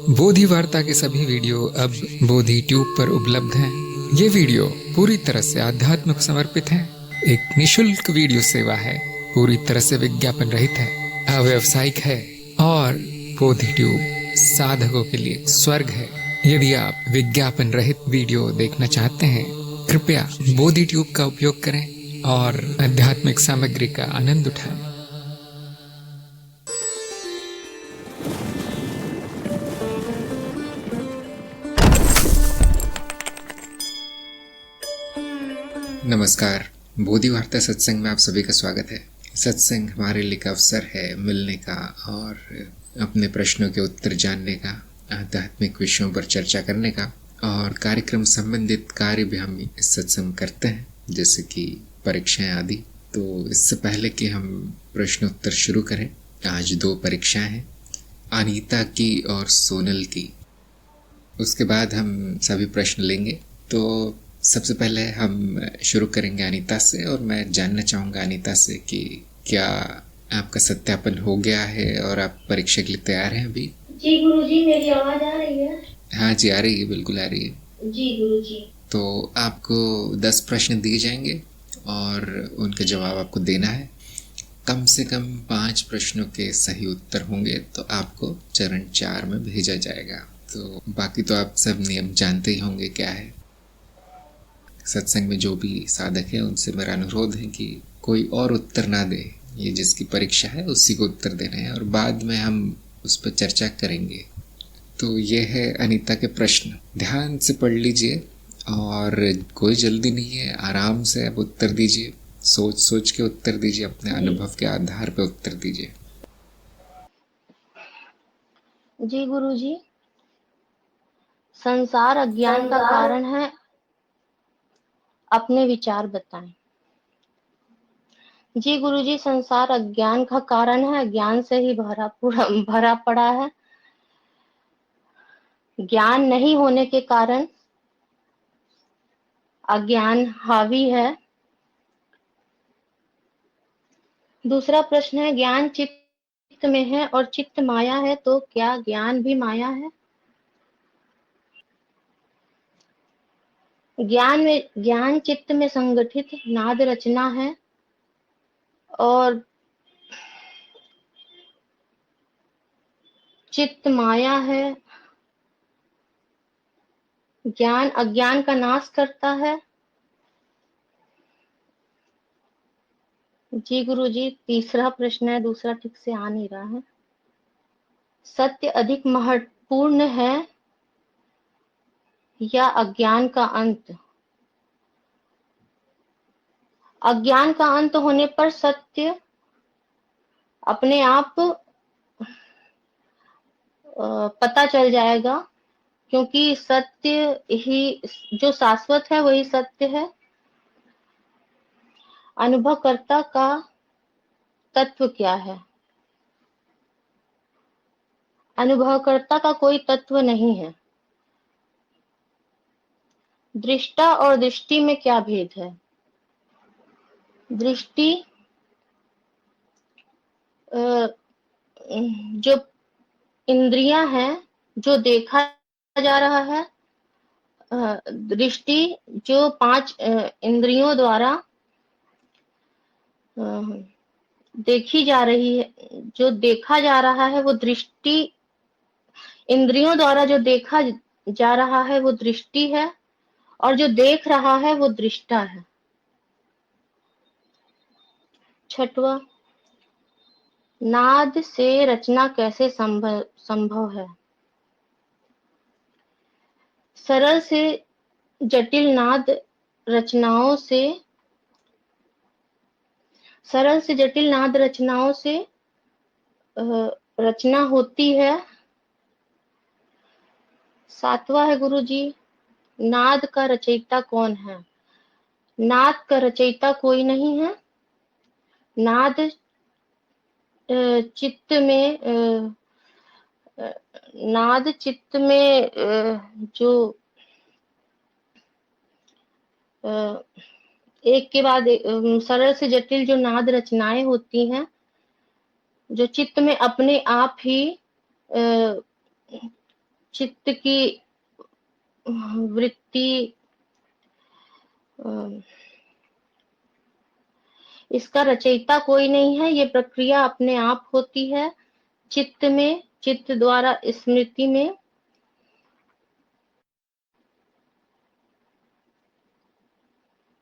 बोधि वार्ता के सभी वीडियो अब बोधि ट्यूब पर उपलब्ध हैं। ये वीडियो पूरी तरह से आध्यात्म को समर्पित है। एक निशुल्क वीडियो सेवा है, पूरी तरह से विज्ञापन रहित है, अव्यवसायिक है और बोधि ट्यूब साधकों के लिए स्वर्ग है। यदि आप विज्ञापन रहित वीडियो देखना चाहते हैं, कृपया बोधि ट्यूब का उपयोग करें और आध्यात्मिक सामग्री का आनंद उठाएं। नमस्कार, बोधि वार्ता सत्संग में आप सभी का स्वागत है। सत्संग हमारे लिए एक अवसर है मिलने का और अपने प्रश्नों के उत्तर जानने का, आध्यात्मिक विषयों पर चर्चा करने का, और कार्यक्रम संबंधित कार्य भी हम इस सत्संग करते हैं, जैसे कि परीक्षाएं आदि। तो इससे पहले कि हम प्रश्नोत्तर शुरू करें, आज 2 परीक्षाएं हैं, अनीता की और सोनल की। उसके बाद हम सभी प्रश्न लेंगे। तो सबसे पहले हम शुरू करेंगे अनीता से, और मैं जानना चाहूँगा अनीता से कि क्या आपका सत्यापन हो गया है और आप परीक्षा के लिए तैयार हैं अभी? जी गुरुजी, मेरी आवाज आ रही है? हाँ जी, आ रही है, बिल्कुल आ रही है। जी गुरुजी। तो आपको 10 प्रश्न दिए जाएंगे और उनके जवाब आपको देना है। कम से कम 5 प्रश्नों के सही उत्तर होंगे तो आपको चरण 4 में भेजा जाएगा। तो बाकी तो आप सब नियम जानते ही होंगे क्या है। सत्संग में जो भी साधक है उनसे मेरा अनुरोध है कि कोई और उत्तर ना दे, ये जिसकी परीक्षा है उसी को उत्तर देना है और बाद में हम उस पर चर्चा करेंगे। तो ये है अनीता के प्रश्न, ध्यान से पढ़ लीजिए और कोई जल्दी नहीं है, आराम से अब उत्तर दीजिए, सोच सोच के उत्तर दीजिए, अपने अनुभव के आधार पर उत्तर दीजिए। जी गुरुजी, संसार अज्ञान का कारण है, अपने विचार बताएं। जी गुरुजी, संसार अज्ञान का कारण है, ज्ञान से ही भरा पड़ा है। ज्ञान नहीं होने के कारण अज्ञान हावी है। दूसरा प्रश्न है, ज्ञान चित्त में है और चित्त माया है, तो क्या ज्ञान भी माया है? ज्ञान चित्त में संगठित नाद रचना है और चित्त माया है। ज्ञान अज्ञान का नाश करता है। जी गुरुजी, तीसरा प्रश्न है, दूसरा ठीक से आ नहीं रहा है। सत्य अधिक महत्वपूर्ण है या अज्ञान का अंत? अज्ञान का अंत होने पर सत्य अपने आप पता चल जाएगा, क्योंकि सत्य ही जो शाश्वत है वही सत्य है। अनुभवकर्ता का तत्व क्या है? अनुभवकर्ता का कोई तत्व नहीं है। दृष्टा और दृष्टि में क्या भेद है? दृष्टि जो इंद्रियां हैं, जो देखा जा रहा है। दृष्टि जो 5 इंद्रियों द्वारा देखी जा रही है, जो देखा जा रहा है वो दृष्टि। इंद्रियों द्वारा जो देखा जा रहा है वो दृष्टि है और जो देख रहा है वो दृष्टा है। छठवां, नाद से रचना कैसे संभव है? सरल से जटिल नाद रचनाओं से रचना होती है। 7वां है गुरुजी, नाद का रचयिता कौन है? नाद का रचयिता कोई नहीं है। नाद चित्त में जो एक के बाद सरल से जटिल जो नाद रचनाएं होती हैं, जो चित्त में अपने आप ही चित्त की वृत्ति, इसका रचयिता कोई नहीं है, ये प्रक्रिया अपने आप होती है चित्त में, चित्त द्वारा स्मृति में।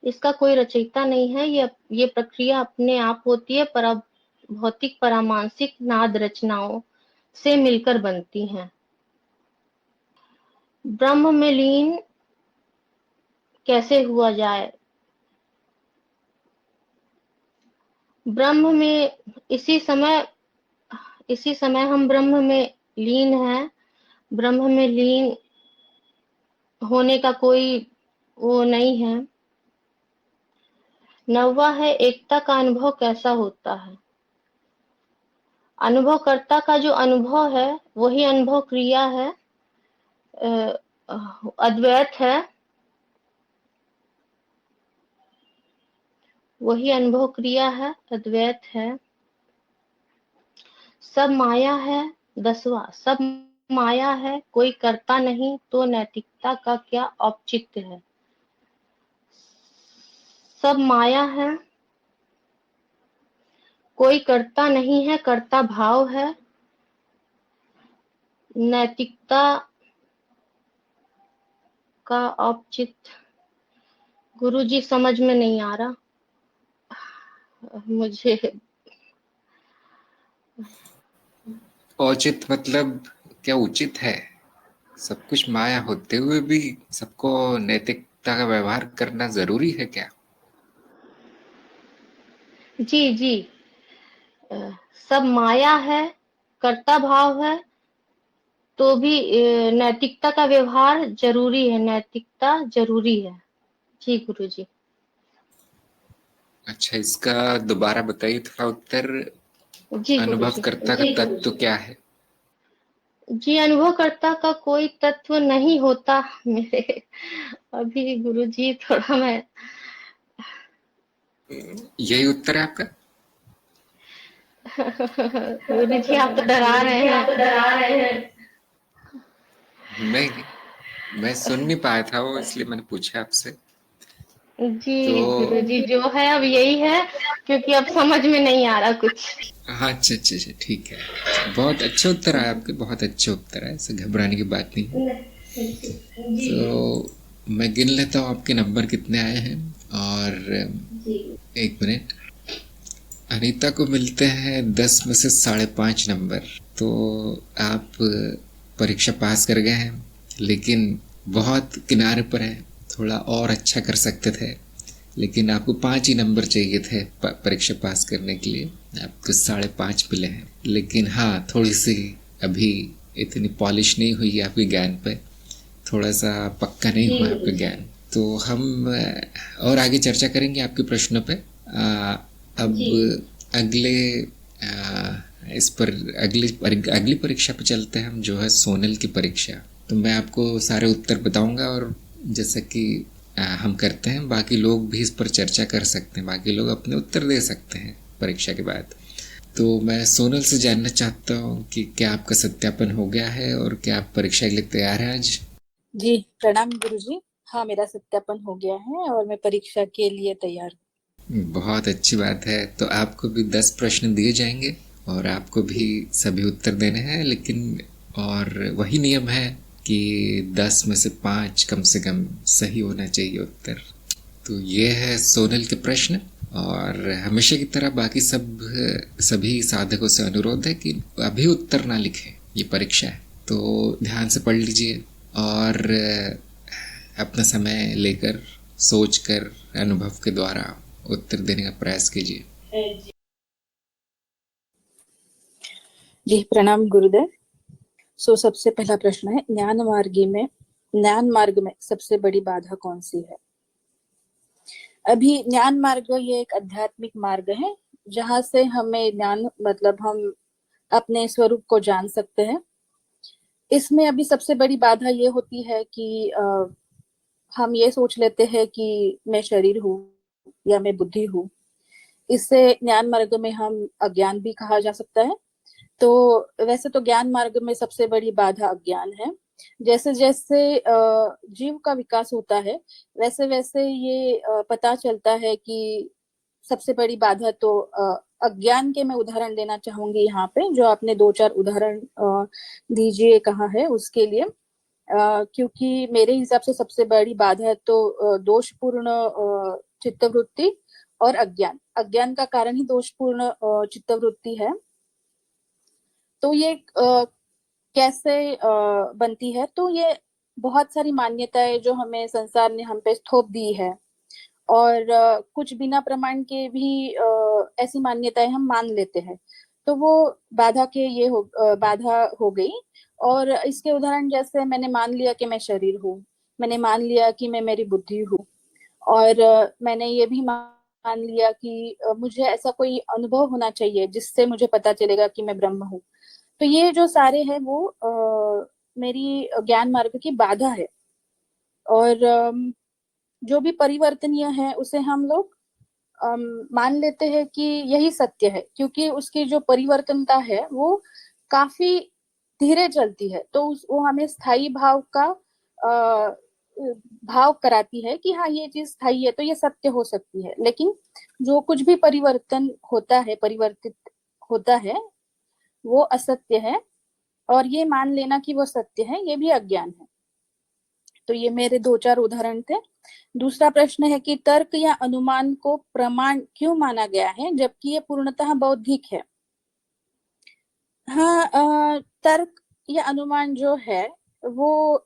इसका कोई रचयिता नहीं है, ये प्रक्रिया अपने आप होती है, भौतिक परामानसिक नाद रचनाओं से मिलकर बनती हैं। ब्रह्म में लीन कैसे हुआ जाए? ब्रह्म में इसी समय हम ब्रह्म में लीन हैं। ब्रह्म में लीन होने का कोई वो नहीं है। नौवा है, एकता का अनुभव कैसा होता है? अनुभवकर्ता का जो अनुभव है वही अनुभव क्रिया है, अद्वैत है, वही अनुभव क्रिया है, अद्वैत है। सब माया है, 10वां, सब माया है, कोई करता नहीं तो नैतिकता का क्या औचित्य है? सब माया है, कोई करता नहीं है, कर्ता भाव है, नैतिकता का औचित्य गुरुजी समझ में नहीं आ रहा मुझे। औचित मतलब क्या उचित है? सब कुछ माया होते हुए भी सबको नैतिकता का व्यवहार करना जरूरी है क्या? जी जी, सब माया है, कर्ता भाव है, तो भी नैतिकता का व्यवहार जरूरी है, नैतिकता जरूरी है। जी गुरुजी। अच्छा, इसका दोबारा बताइए थोड़ा उत्तर। जी गुरुजी। अनुभवकर्ता का तत्व क्या है? जी, अनुभवकर्ता का कोई तत्व नहीं होता मेरे। अभी गुरुजी थोड़ा मैं यही उत्तर है आपका? गुरुजी आप तो डरा रहे हैं। नहीं नहीं, मैं सुन नहीं पाया था वो, इसलिए मैंने पूछा आपसे। जी तो गुरुजी, जो है अब यही है, क्योंकि अब समझ में नहीं आ रहा कुछ। हाँ, अच्छा अच्छा अच्छा, ठीक है। बहुत अच्छा उत्तर आया आपके, बहुत अच्छा उत्तर है, ऐसे घबराने की बात नहीं है। तो मैं गिन लेता हूँ आपके नंबर कितने आए हैं। और एक मिनट। अनीता को मिलते हैं 10 में से 5.5 नंबर। तो आप परीक्षा पास कर गए हैं, लेकिन बहुत किनारे पर हैं। थोड़ा और अच्छा कर सकते थे, लेकिन आपको 5 ही नंबर चाहिए थे परीक्षा पास करने के लिए। आपको 5.5 मिले हैं, लेकिन हाँ, थोड़ी सी अभी इतनी पॉलिश नहीं हुई है आपके ज्ञान पे, थोड़ा सा पक्का नहीं हुआ आपका ज्ञान। तो हम और आगे चर्चा करेंगे आपके प्रश्नों पे। अब अगले इस पर अगली परीक्षा पे चलते हैं हम, जो है सोनल की परीक्षा। तो मैं आपको सारे उत्तर बताऊंगा, और जैसा कि हम करते हैं, बाकी लोग भी इस पर चर्चा कर सकते हैं, बाकी लोग अपने उत्तर दे सकते हैं परीक्षा के बाद। तो मैं सोनल से जानना चाहता हूँ कि क्या आपका सत्यापन हो गया है, और क्या आप परीक्षा के लिए तैयार हैं आज? जी प्रणाम गुरुजी। हाँ, मेरा सत्यापन हो गया है और मैं परीक्षा के लिए तैयार हूँ। बहुत अच्छी बात है। तो आपको भी 10 प्रश्न दिए जाएंगे, और आपको भी सभी उत्तर देने हैं, लेकिन और वही नियम है कि 10 में से 5 कम से कम सही होना चाहिए उत्तर। तो ये है सोनल के प्रश्न। और हमेशा की तरह बाकी सभी साधकों से अनुरोध है कि अभी उत्तर ना लिखें, ये परीक्षा है, तो ध्यान से पढ़ लीजिए और अपना समय लेकर सोचकर अनुभव के द्वारा उत्तर देने का प्रयास कीजिए। जी प्रणाम गुरुदेव। सबसे पहला प्रश्न है, ज्ञान मार्ग में सबसे बड़ी बाधा कौन सी है? अभी ज्ञान मार्ग ये एक आध्यात्मिक मार्ग है, जहाँ से हमें ज्ञान मतलब हम अपने स्वरूप को जान सकते हैं। इसमें अभी सबसे बड़ी बाधा ये होती है कि हम ये सोच लेते हैं कि मैं शरीर हूँ या मैं बुद्धि हूँ। इससे ज्ञान मार्ग में हम अज्ञान भी कहा जा सकता है। तो वैसे तो ज्ञान मार्ग में सबसे बड़ी बाधा अज्ञान है, जैसे जैसे जीव का विकास होता है वैसे वैसे ये पता चलता है कि सबसे बड़ी बाधा तो अज्ञान के मैं उदाहरण देना चाहूंगी यहाँ पे, जो आपने दो चार उदाहरण दीजिए कहा है उसके लिए। क्योंकि मेरे हिसाब से सबसे बड़ी बाधा तो दोषपूर्ण चित्तवृत्ति और अज्ञान। अज्ञान का कारण ही दोषपूर्ण चित्तवृत्ति है। तो ये कैसे बनती है? तो ये बहुत सारी मान्यताएं जो हमें संसार ने हम पे थोप दी है, और कुछ बिना प्रमाण के भी ऐसी मान्यताएं हम मान लेते हैं, तो वो बाधा हो गई। और इसके उदाहरण जैसे मैंने मान लिया कि मैं शरीर हूँ, मैंने मान लिया कि मैं मेरी बुद्धि हूँ, और मैंने ये भी मान लिया कि मुझे ऐसा कोई अनुभव होना चाहिए जिससे मुझे पता चलेगा कि मैं ब्रह्म हूँ। तो ये जो सारे हैं वो मेरी ज्ञान मार्ग की बाधा है। और जो भी परिवर्तनीय है उसे हम लोग मान लेते हैं कि यही सत्य है, क्योंकि उसकी जो परिवर्तनता है वो काफी धीरे चलती है। तो वो हमें स्थायी भाव का भाव कराती है कि हाँ ये चीज स्थायी है तो ये सत्य हो सकती है। लेकिन जो कुछ भी परिवर्तन होता है, परिवर्तित होता है, वो असत्य है, और ये मान लेना कि वो सत्य है ये भी अज्ञान है। तो ये मेरे दो चार उदाहरण थे। दूसरा प्रश्न है कि तर्क या अनुमान को प्रमाण क्यों माना गया है जबकि ये पूर्णतः बौद्धिक है? हाँ, तर्क या अनुमान जो है वो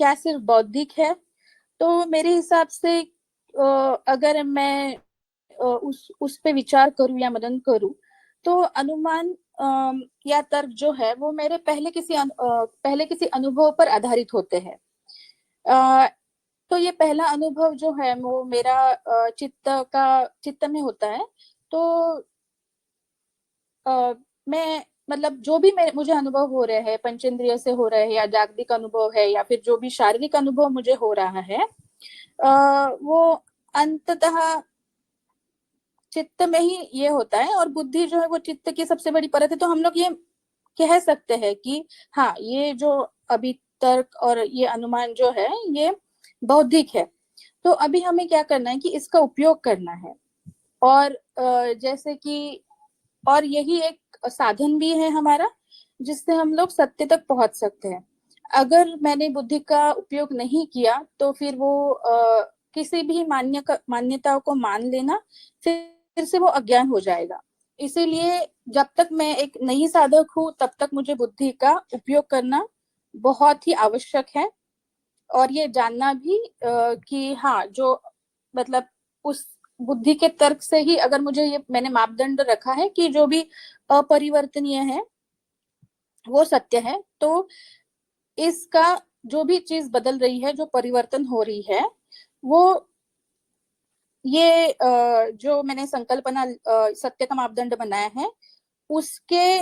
क्या सिर्फ बौद्धिक है? तो मेरे हिसाब से अगर मैं उस पे विचार करूं या मनन करूं, तो अनुमान या तर्क जो है वो मेरे पहले किसी अनुभव पर आधारित होते हैं। तो ये पहला अनुभव जो है वो मेरा चित्त में होता है। तो मैं मतलब जो भी मुझे अनुभव हो रहे हैं, पंचेंद्रिय से हो रहे हैं या जागतिक अनुभव है या फिर जो भी शारीरिक अनुभव मुझे हो रहा है, वो अंततः चित्त में ही ये होता है। और बुद्धि जो है वो चित्त की सबसे बड़ी परत है। तो हम लोग ये कह सकते हैं कि हाँ ये जो अभी तर्क और ये अनुमान जो है ये बौद्धिक है। तो अभी हमें क्या करना है कि इसका उपयोग करना है, और जैसे कि और यही एक साधन भी है हमारा जिससे हम लोग सत्य तक पहुंच सकते हैं। अगर मैंने बुद्धि का उपयोग नहीं किया तो फिर वो किसी भी मान्यताओं को मान लेना फिर से वो अज्ञान हो जाएगा। इसीलिए जब तक मैं एक नई साधक हूँ तब तक मुझे बुद्धि का उपयोग करना बहुत ही आवश्यक है। और ये जानना भी कि हाँ जो मतलब उस बुद्धि के तर्क से ही अगर मुझे ये मैंने मापदंड रखा है कि जो भी अपरिवर्तनीय है वो सत्य है, तो इसका जो भी चीज बदल रही है, जो परिवर्तन हो रही है, वो ये जो मैंने संकल्पना सत्य का मापदंड बनाया है उसके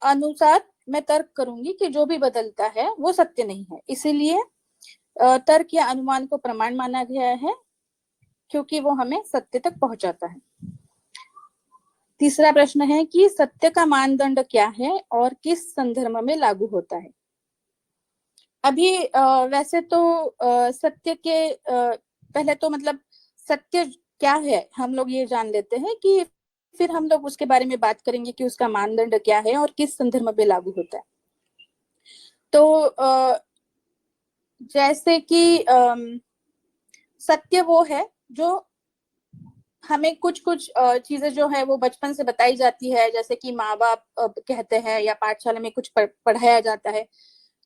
अनुसार मैं तर्क करूंगी कि जो भी बदलता है वो सत्य नहीं है। इसीलिए तर्क या अनुमान को प्रमाण माना गया है क्योंकि वो हमें सत्य तक पहुंचाता है। तीसरा प्रश्न है कि सत्य का मानदंड क्या है और किस संदर्भ में लागू होता है? अभी वैसे तो सत्य के पहले तो मतलब सत्य क्या है हम लोग ये जान लेते हैं, कि फिर हम लोग उसके बारे में बात करेंगे कि उसका मानदंड क्या है और किस संदर्भ में लागू होता है। तो जैसे कि सत्य वो है जो हमें कुछ कुछ चीजें जो है वो बचपन से बताई जाती है, जैसे कि माँ बाप कहते हैं या पाठशाला में कुछ पढ़ाया जाता है,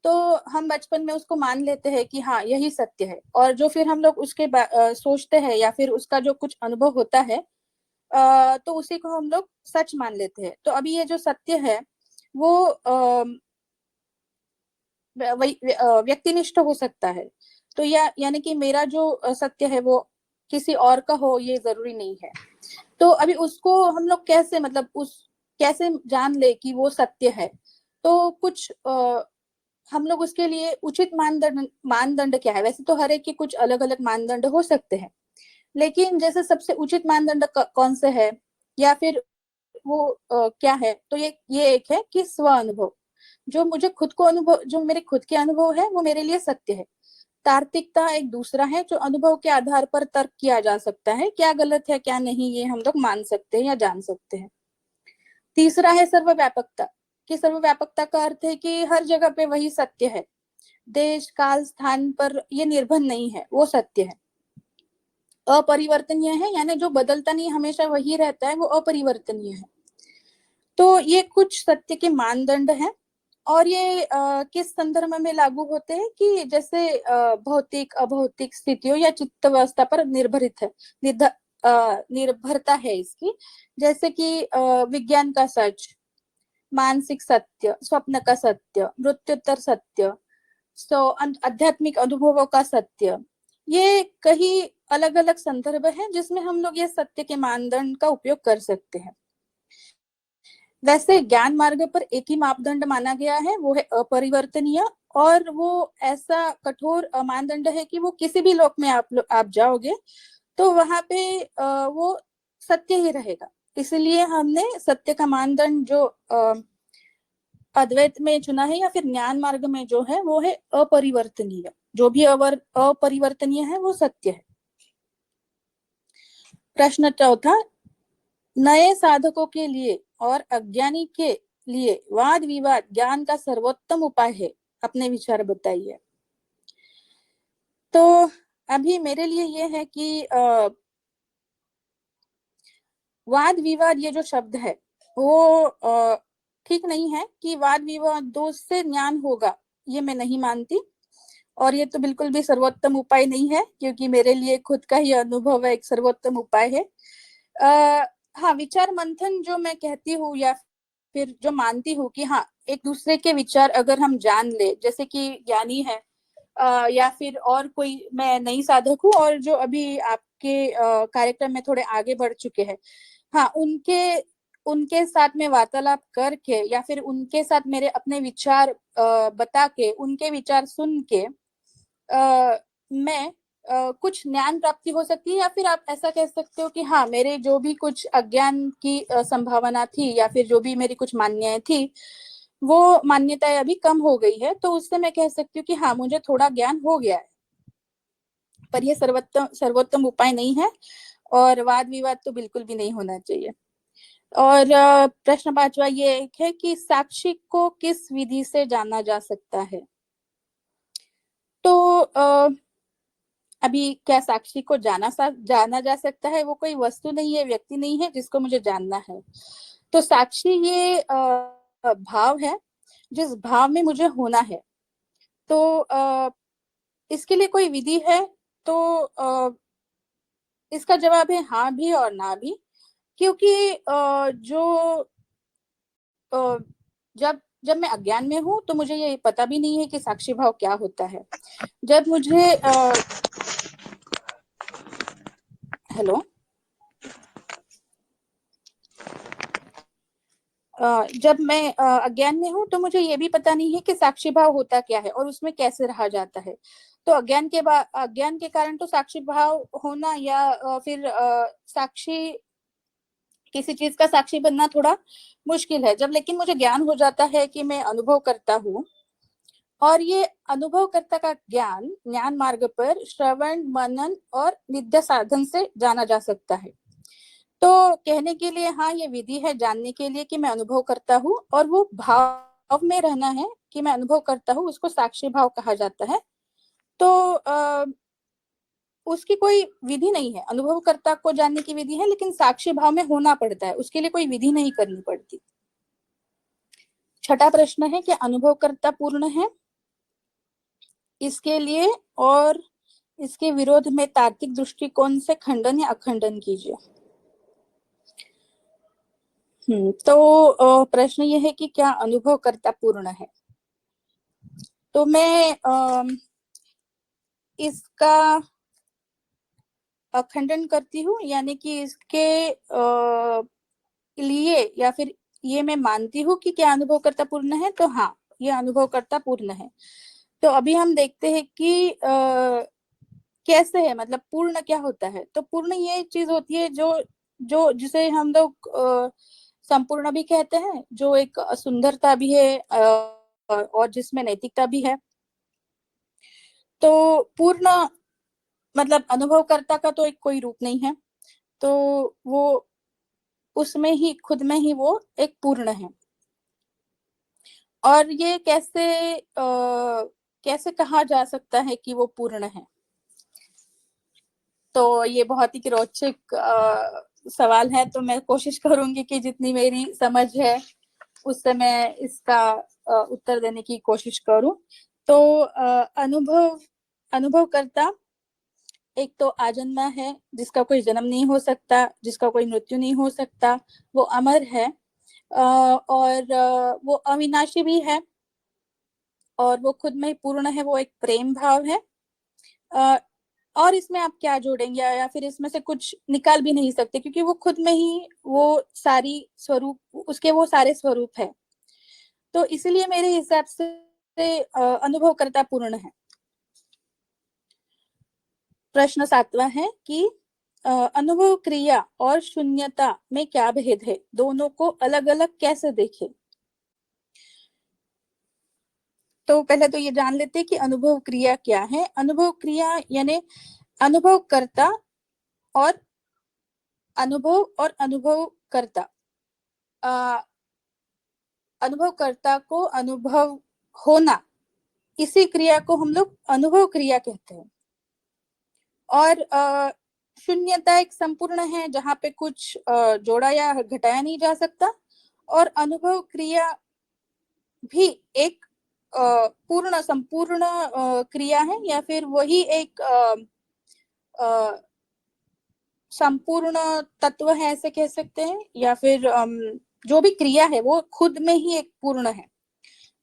तो हम बचपन में उसको मान लेते हैं कि हाँ यही सत्य है। और जो फिर हम लोग उसके सोचते हैं या फिर उसका जो कुछ अनुभव होता है तो उसी को हम लोग सच मान लेते हैं। तो अभी ये जो सत्य है वो व्यक्तिनिष्ठ हो सकता है। तो यानी कि मेरा जो सत्य है वो किसी और का हो ये जरूरी नहीं है। तो अभी उसको हम लोग कैसे मतलब उस कैसे जान ले कि वो सत्य है? तो कुछ हम लोग उसके लिए उचित मानदंड क्या है? वैसे तो हर एक के कुछ अलग अलग मानदंड हो सकते हैं, लेकिन जैसे सबसे उचित मानदंड कौन से है या फिर वो क्या है? तो ये एक है कि स्व अनुभव। जो मुझे खुद को अनुभव, जो मेरे खुद के अनुभव है वो मेरे लिए सत्य है। तार्किकता एक दूसरा है, जो अनुभव के आधार पर तर्क किया जा सकता है, क्या गलत है क्या नहीं ये हम लोग मान सकते हैं या जान सकते हैं। तीसरा है सर्वव्यापकता, कि सर्वव्यापकता का अर्थ है कि हर जगह पे वही सत्य है, देश काल स्थान पर ये निर्भर नहीं है, वो सत्य है। अपरिवर्तनीय है, यानी जो बदलता नहीं, हमेशा वही रहता है, वो अपरिवर्तनीय है। तो ये कुछ सत्य के मानदंड हैं, और ये किस संदर्भ में लागू होते हैं कि जैसे भौतिक अभौतिक स्थितियों या चित्त अवस्था पर निर्भरित है, निर्भरता है इसकी। जैसे कि विज्ञान का सच, मानसिक सत्य, स्वप्न का सत्य, मृत्युत्तर सत्य, आध्यात्मिक अनुभवों का सत्य, ये कई अलग अलग संदर्भ हैं जिसमें हम लोग ये सत्य के मानदंड का उपयोग कर सकते हैं। वैसे ज्ञान मार्ग पर एक ही मापदंड माना गया है, वो है अपरिवर्तनीय, और वो ऐसा कठोर मानदंड है कि वो किसी भी लोक में आप जाओगे तो वहां पे वो सत्य ही रहेगा। इसलिए हमने सत्य का मानदंड जो अद्वैत में चुना है या फिर ज्ञान मार्ग में जो है वो है अपरिवर्तनीय। जो भी अपरिवर्तनीय है वो सत्य है। प्रश्न चौथा, नए साधकों के लिए और अज्ञानी के लिए वाद विवाद ज्ञान का सर्वोत्तम उपाय है, अपने विचार बताइए। तो अभी मेरे लिए ये है कि वाद विवाद ये जो शब्द है वो ठीक नहीं है कि वाद विवादों से ज्ञान होगा, ये मैं नहीं मानती। और ये तो बिल्कुल भी सर्वोत्तम उपाय नहीं है, क्योंकि मेरे लिए खुद का ही अनुभव है एक सर्वोत्तम उपाय है। हाँ, विचार मंथन जो मैं कहती हूँ या फिर जो मानती हूँ कि हाँ, एक दूसरे के विचार अगर हम जान ले, जैसे कि ज्ञानी है या फिर और कोई, मैं नई साधक हूँ और जो अभी आपके कार्यक्रम में थोड़े आगे बढ़ चुके हैं, हाँ, उनके साथ में वार्तालाप करके या फिर उनके साथ मेरे अपने विचार बता के, उनके विचार सुन के मैं कुछ ज्ञान प्राप्ति हो सकती है। या फिर आप ऐसा कह सकते हो कि हाँ, मेरे जो भी कुछ अज्ञान की संभावना थी या फिर जो भी मेरी कुछ मान्यताएं थी, वो मान्यताएं अभी कम हो गई है, तो उससे मैं कह सकती हूँ कि हाँ, मुझे थोड़ा ज्ञान हो गया है। पर यह सर्वोत्तम उपाय नहीं है, और वाद विवाद तो बिल्कुल भी नहीं होना चाहिए। और प्रश्न पांचवा ये है कि साक्षी को किस विधि से जाना जा सकता है। तो अभी क्या साक्षी को जाना जा सकता है, वो कोई वस्तु नहीं है, व्यक्ति नहीं है जिसको मुझे जानना है। तो साक्षी ये भाव है, जिस भाव में मुझे होना है। तो इसके लिए कोई विधि है, तो इसका जवाब है हाँ भी और ना भी। क्योंकि जब जब मैं अज्ञान में हूँ तो मुझे ये पता भी नहीं है कि साक्षी भाव क्या होता है। जब मुझे हेलो जब मैं अज्ञान में हूँ तो मुझे ये भी पता नहीं है कि साक्षी भाव होता क्या है और उसमें कैसे रहा जाता है। तो अज्ञान के कारण तो साक्षी भाव होना या फिर साक्षी, किसी चीज का साक्षी बनना थोड़ा मुश्किल है। जब लेकिन मुझे ज्ञान हो जाता है कि मैं अनुभव करता हूँ, और ये अनुभवकर्ता का ज्ञान मार्ग पर श्रवण मनन और नित्य साधन से जाना जा सकता है। तो कहने के लिए हाँ, ये विधि है जानने के लिए कि मैं अनुभव करता हूँ, और वो भाव में रहना है कि मैं अनुभव करता हूँ, उसको साक्षी भाव कहा जाता है। तो उसकी कोई विधि नहीं है, अनुभवकर्ता को जानने की विधि है, लेकिन साक्षी भाव में होना पड़ता है, उसके लिए कोई विधि नहीं करनी पड़ती। छठा प्रश्न है कि अनुभवकर्ता पूर्ण है, इसके लिए और इसके विरोध में तार्किक दृष्टिकोण से खंडन या अखंडन कीजिए। तो प्रश्न ये है कि क्या अनुभवकर्ता पूर्ण है। तो मैं इसका खंडन करती हूँ, यानी कि इसके लिए या फिर ये मैं मानती हूँ कि क्या अनुभवकर्ता पूर्ण है। तो हाँ, ये अनुभवकर्ता पूर्ण है। तो अभी हम देखते हैं कि कैसे है, मतलब पूर्ण क्या होता है। तो पूर्ण ये चीज होती है जो जो जिसे हम लोग संपूर्ण भी कहते हैं, जो एक सुंदरता भी है, और जिसमें नैतिकता भी है। तो पूर्ण मतलब अनुभवकर्ता का तो एक कोई रूप नहीं है, तो वो उसमें ही खुद में ही वो एक पूर्ण है। और ये कैसे कहा जा सकता है कि वो पूर्ण है? तो ये बहुत ही रोचक सवाल है, तो मैं कोशिश करूंगी कि जितनी मेरी समझ है उससे मैं इसका उत्तर देने की कोशिश करूं। तो अनुभवकर्ता एक तो आजन्मा है, जिसका कोई जन्म नहीं हो सकता, जिसका कोई मृत्यु नहीं हो सकता, वो अमर है, और वो अविनाशी भी है, और वो खुद में ही पूर्ण है, वो एक प्रेम भाव है। और इसमें आप क्या जोड़ेंगे, या फिर इसमें से कुछ निकाल भी नहीं सकते, क्योंकि वो खुद में ही वो सारी स्वरूप, उसके वो सारे स्वरूप है। तो इसलिए मेरे हिसाब से अनुभवकर्ता पूर्ण है। प्रश्न 7वां है कि अनुभव क्रिया और शून्यता में क्या भेद है, दोनों को अलग अलग कैसे देखें? तो पहले तो ये जान लेते हैं कि अनुभव क्रिया क्या है। अनुभव क्रिया यानी अनुभवकर्ता और अनुभवकर्ता। अनुभवकर्ता को अनुभव होना, इसी क्रिया को हम लोग अनुभव क्रिया कहते हैं। और शून्यता एक संपूर्ण है, जहां पे कुछ जोड़ा या घटाया नहीं जा सकता। और अनुभव क्रिया भी एक पूर्ण संपूर्ण क्रिया है, या फिर वही एक संपूर्ण तत्व है, ऐसे कह सकते हैं। या फिर जो भी क्रिया है वो खुद में ही एक पूर्ण है।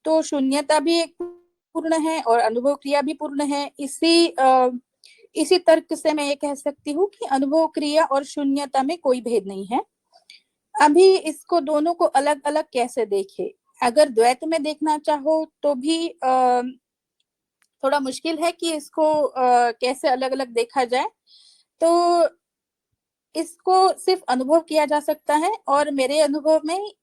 तो शून्यता भी एक पूर्ण है और अनुभव क्रिया भी पूर्ण है। इसी तर्क से मैं ये कह सकती हूँ कि अनुभव क्रिया और शून्यता में कोई भेद नहीं है। अभी इसको दोनों को अलग अलग कैसे देखे? अगर द्वैत में देखना चाहो तो भी थोड़ा मुश्किल है कि इसको कैसे अलग अलग देखा जाए। तो इसको सिर्फ अनुभव किया जा सकता है, और मेरे अनुभव में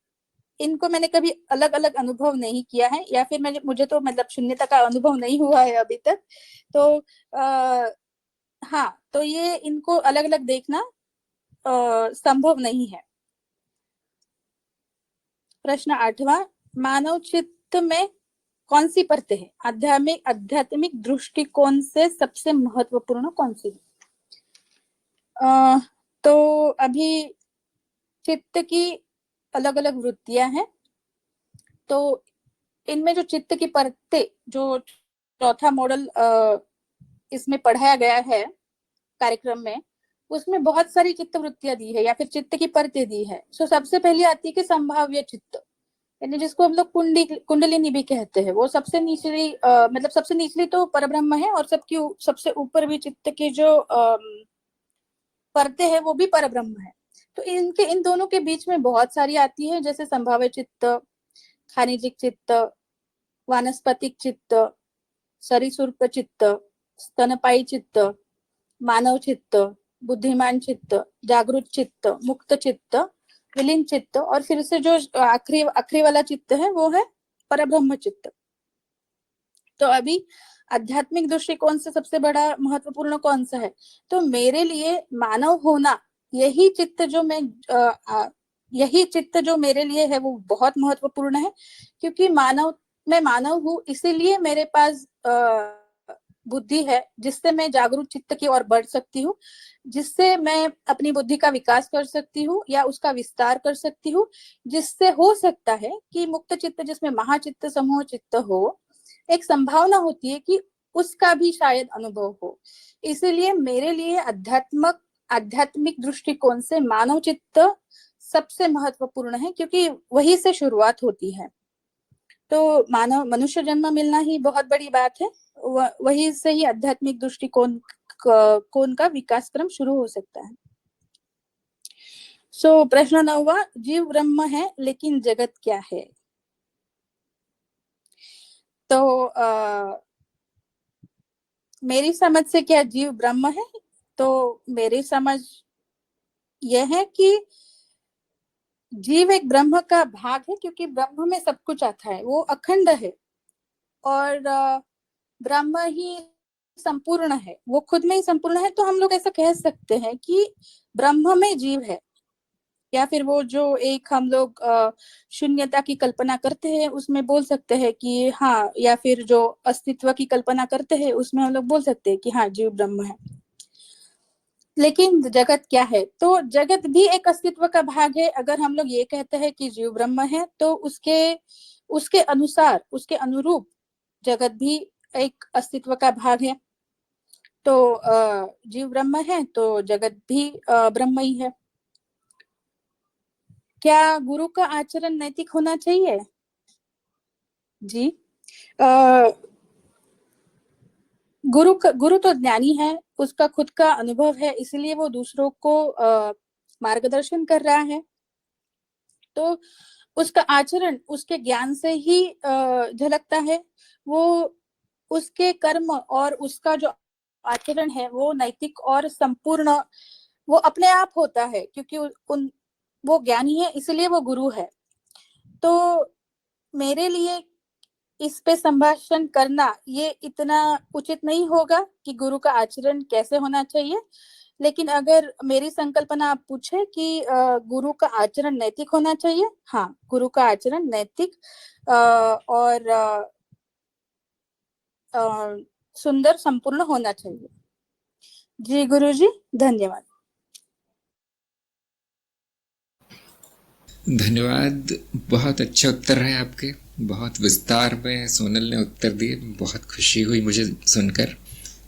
इनको मैंने कभी अलग अलग अनुभव नहीं किया है, या फिर मुझे तो मतलब शून्यता का अनुभव नहीं हुआ है अभी तक। तो हाँ, तो ये इनको अलग अलग देखना संभव नहीं है। प्रश्न 8वां, मानव चित्त में कौन सी परतें हैं? आध्यात्मिक दृष्टिकोण से सबसे महत्वपूर्ण कौन सी है? तो अभी चित्त की अलग अलग वृत्तियां हैं। तो इनमें जो चित्त की परतें, जो चौथा मॉडल इसमें पढ़ाया गया है कार्यक्रम में, उसमें बहुत सारी चित्त वृत्तियां दी है, या फिर चित्त की परतें दी है। सो सबसे पहले आती है कि संभाव्य चित्त, यानी जिसको हम लोग कुंडलिनी भी कहते हैं। वो सबसे निचली मतलब सबसे निचली तो परब्रह्म है, और सबसे ऊपर भी चित्त की जो परतें है वो भी परब्रह्म है। तो इन दोनों के बीच में बहुत सारी आती है, जैसे संभाव्य चित्त, खनिजिक चित्त, वानस्पतिक चित्त, सरीसृप चित्त, स्तनपायी चित्त, मानव चित्त, बुद्धिमान चित्त, जागृत चित्त, मुक्त चित्त, विलीन चित्त, और फिर से जो आखिरी वाला चित्त है वो है परब्रह्म चित्त। तो अभी आध्यात्मिक दृष्टिकोण से सबसे बड़ा महत्वपूर्ण कौन सा है? तो मेरे लिए मानव होना, यही चित्त जो मेरे लिए है वो बहुत महत्वपूर्ण है। क्योंकि मैं मानव हूँ, इसीलिए मेरे पास बुद्धि है, जिससे मैं जागरूक चित्त की ओर बढ़ सकती हूँ, जिससे मैं अपनी बुद्धि का विकास कर सकती हूँ या उसका विस्तार कर सकती हूँ, जिससे हो सकता है कि मुक्त चित्त, जिसमें महाचित्त समूह चित्त हो, एक संभावना होती है कि उसका भी शायद अनुभव हो। इसीलिए मेरे लिए आध्यात्मिक दृष्टिकोण से मानव चित्त सबसे महत्वपूर्ण है, क्योंकि वही से शुरुआत होती है। तो मनुष्य जन्म मिलना ही बहुत बड़ी बात है, वही से ही आध्यात्मिक दृष्टिकोण का विकास क्रम शुरू हो सकता है। सो प्रश्न 9वां, जीव ब्रह्म है लेकिन जगत क्या है? तो मेरी समझ से क्या जीव ब्रह्म है? तो मेरी समझ यह है कि जीव एक ब्रह्म का भाग है, क्योंकि ब्रह्म में सब कुछ आता है, वो अखंड है। और ब्रह्म ही संपूर्ण है, वो खुद में ही संपूर्ण है, तो हम लोग ऐसा कह सकते हैं कि ब्रह्म में जीव है। या फिर वो जो एक हम लोग शून्यता की कल्पना करते हैं उसमें बोल सकते हैं कि हाँ, या फिर जो अस्तित्व की कल्पना करते हैं उसमें हम लोग बोल सकते हैं कि हाँ, जीव ब्रह्म है। लेकिन जगत क्या है? तो जगत भी एक अस्तित्व का भाग है। अगर हम लोग ये कहते हैं कि जीव ब्रह्म है, तो उसके उसके अनुसार, उसके अनुरूप जगत भी एक अस्तित्व का भाग है। तो जीव ब्रह्म है तो जगत भी ब्रह्म ही है। क्या गुरु का आचरण नैतिक होना चाहिए? जी, गुरु तो ज्ञानी है, उसका खुद का अनुभव है, इसलिए वो दूसरों को मार्गदर्शन कर रहा है। तो उसका आचरण उसके ज्ञान से ही झलकता है। वो उसके कर्म और उसका जो आचरण है वो नैतिक और संपूर्ण वो अपने आप होता है, क्योंकि वो ज्ञानी है, इसलिए वो गुरु है। तो मेरे लिए इस पे संभाषण करना ये इतना उचित नहीं होगा कि गुरु का आचरण कैसे होना चाहिए। लेकिन अगर मेरी संकल्पना आप पूछे कि गुरु का आचरण नैतिक होना चाहिए, हाँ, गुरु का आचरण नैतिक और सुंदर, संपूर्ण होना चाहिए। जी गुरुजी, धन्यवाद। धन्यवाद। बहुत अच्छे उत्तर हैं आपके, बहुत विस्तार में सोनल ने उत्तर दिए। बहुत खुशी हुई मुझे सुनकर,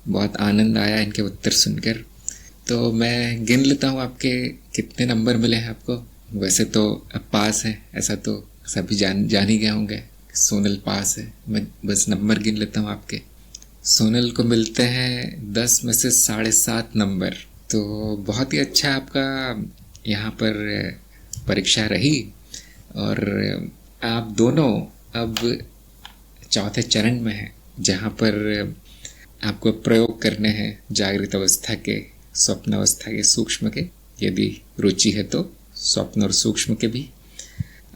बहुत आनंद आया इनके उत्तर सुनकर। तो मैं गिन लेता हूँ आपके कितने नंबर मिले हैं आपको। वैसे तो अब पास हैं, ऐसा तो सभी जान ही गए होंगे, सोनल पास है। मैं बस नंबर गिन लेता हूँ आपके। सोनल को मिलते हैं 10 में से 7.5 नंबर। तो बहुत ही अच्छा आपका यहाँ पर परीक्षा रही। और आप दोनों अब चौथे चरण में हैं, जहाँ पर आपको प्रयोग करने हैं जागृत अवस्था के, स्वप्न अवस्था के, सूक्ष्म के, यदि रुचि है तो स्वप्न और सूक्ष्म के भी,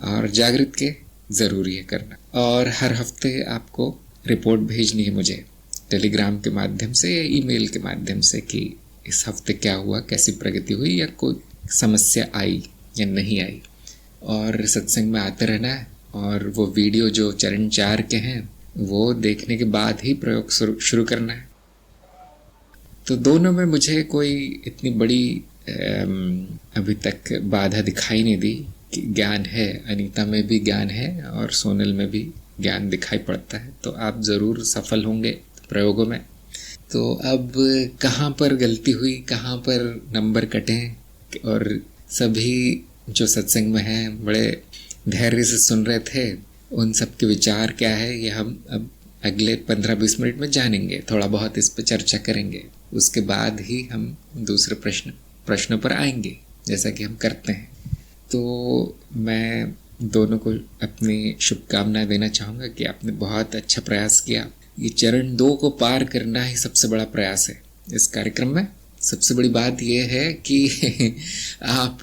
और जागृत के ज़रूरी है करना। और हर हफ्ते आपको रिपोर्ट भेजनी है मुझे टेलीग्राम के माध्यम से या ईमेल के माध्यम से कि इस हफ्ते क्या हुआ, कैसी प्रगति हुई, या कोई समस्या आई या नहीं आई। और सत्संग में आते रहना है। और वो वीडियो जो चरण 4 के हैं वो देखने के बाद ही प्रयोग शुरू करना है। तो दोनों में मुझे कोई इतनी बड़ी अभी तक बाधा दिखाई नहीं दी कि ज्ञान है। अनीता में भी ज्ञान है और सोनल में भी ज्ञान दिखाई पड़ता है। तो आप ज़रूर सफल होंगे प्रयोगों में। तो अब कहाँ पर गलती हुई, कहाँ पर नंबर कटे, और सभी जो सत्संग में हैं बड़े धैर्य से सुन रहे थे, उन सब के विचार क्या है ये हम अब अगले 15-20 मिनट में जानेंगे। थोड़ा बहुत इस पर चर्चा करेंगे, उसके बाद ही हम दूसरे प्रश्नों पर आएंगे, जैसा कि हम करते हैं। तो मैं दोनों को अपनी शुभकामनाएं देना चाहूँगा कि आपने बहुत अच्छा प्रयास किया। ये चरण 2 को पार करना ही सबसे बड़ा प्रयास है इस कार्यक्रम में। सबसे बड़ी बात यह है कि आप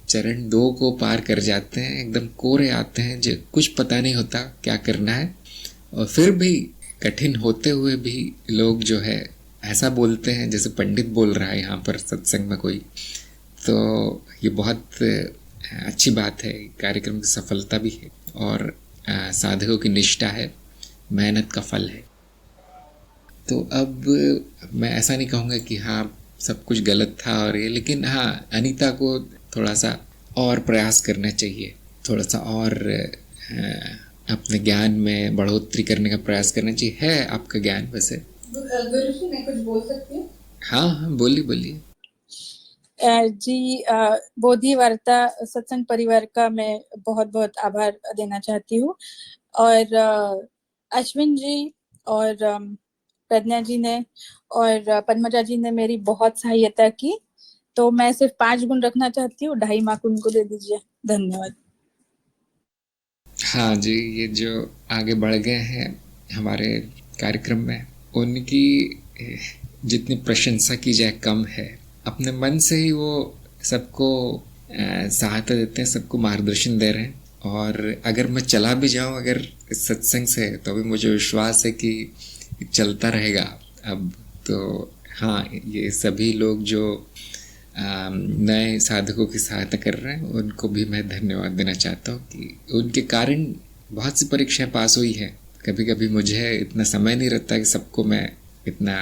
चरण 2 को पार कर जाते हैं, एकदम कोरे आते हैं, जो कुछ पता नहीं होता क्या करना है। और फिर भी कठिन होते हुए भी लोग जो है ऐसा बोलते हैं जैसे पंडित बोल रहा है यहाँ पर सत्संग में कोई। तो ये बहुत अच्छी बात है, कार्यक्रम की सफलता भी है और साधकों की निष्ठा है, मेहनत का फल है। तो अब मैं ऐसा नहीं कहूँगा कि हाँ सब कुछ गलत था और ये, लेकिन हाँ अनीता को थोड़ा सा और प्रयास करना चाहिए, थोड़ा सा और अपने ज्ञान में बढ़ोतरी करने का प्रयास करना चाहिए। है आपका ज्ञान वैसे? गुरुजी, मैं कुछ बोल सकती हूँ? हाँ, बोलिए। जी, बोधि वार्ता सत्संग परिवार का मैं बहुत बहुत आभार देना चाहती हूँ। और अश्विन जी और प्रज्ञा जी ने और पद्मजा जी ने मेरी बहुत सहायता की। तो मैं सिर्फ 5 गुण रखना चाहती हूँ, 2.5 मार्क उनको दे दीजिए। धन्यवाद। हाँ जी, ये जो आगे बढ़ गए हैं हमारे कार्यक्रम में, उनकी जितनी प्रशंसा की जाए कम है। अपने मन से ही वो सबको सहायता देते हैं, सबको मार्गदर्शन दे रहे हैं। और अगर मैं चला भी जाऊं, अगर इस सत्संग से, तो अभी मुझे विश्वास है कि चलता रहेगा अब। तो हाँ, ये सभी लोग जो नए साधकों की सहायता कर रहे हैं उनको भी मैं धन्यवाद देना चाहता हूँ कि उनके कारण बहुत सी परीक्षाएं पास हुई हैं। कभी कभी मुझे इतना समय नहीं रहता कि सबको मैं इतना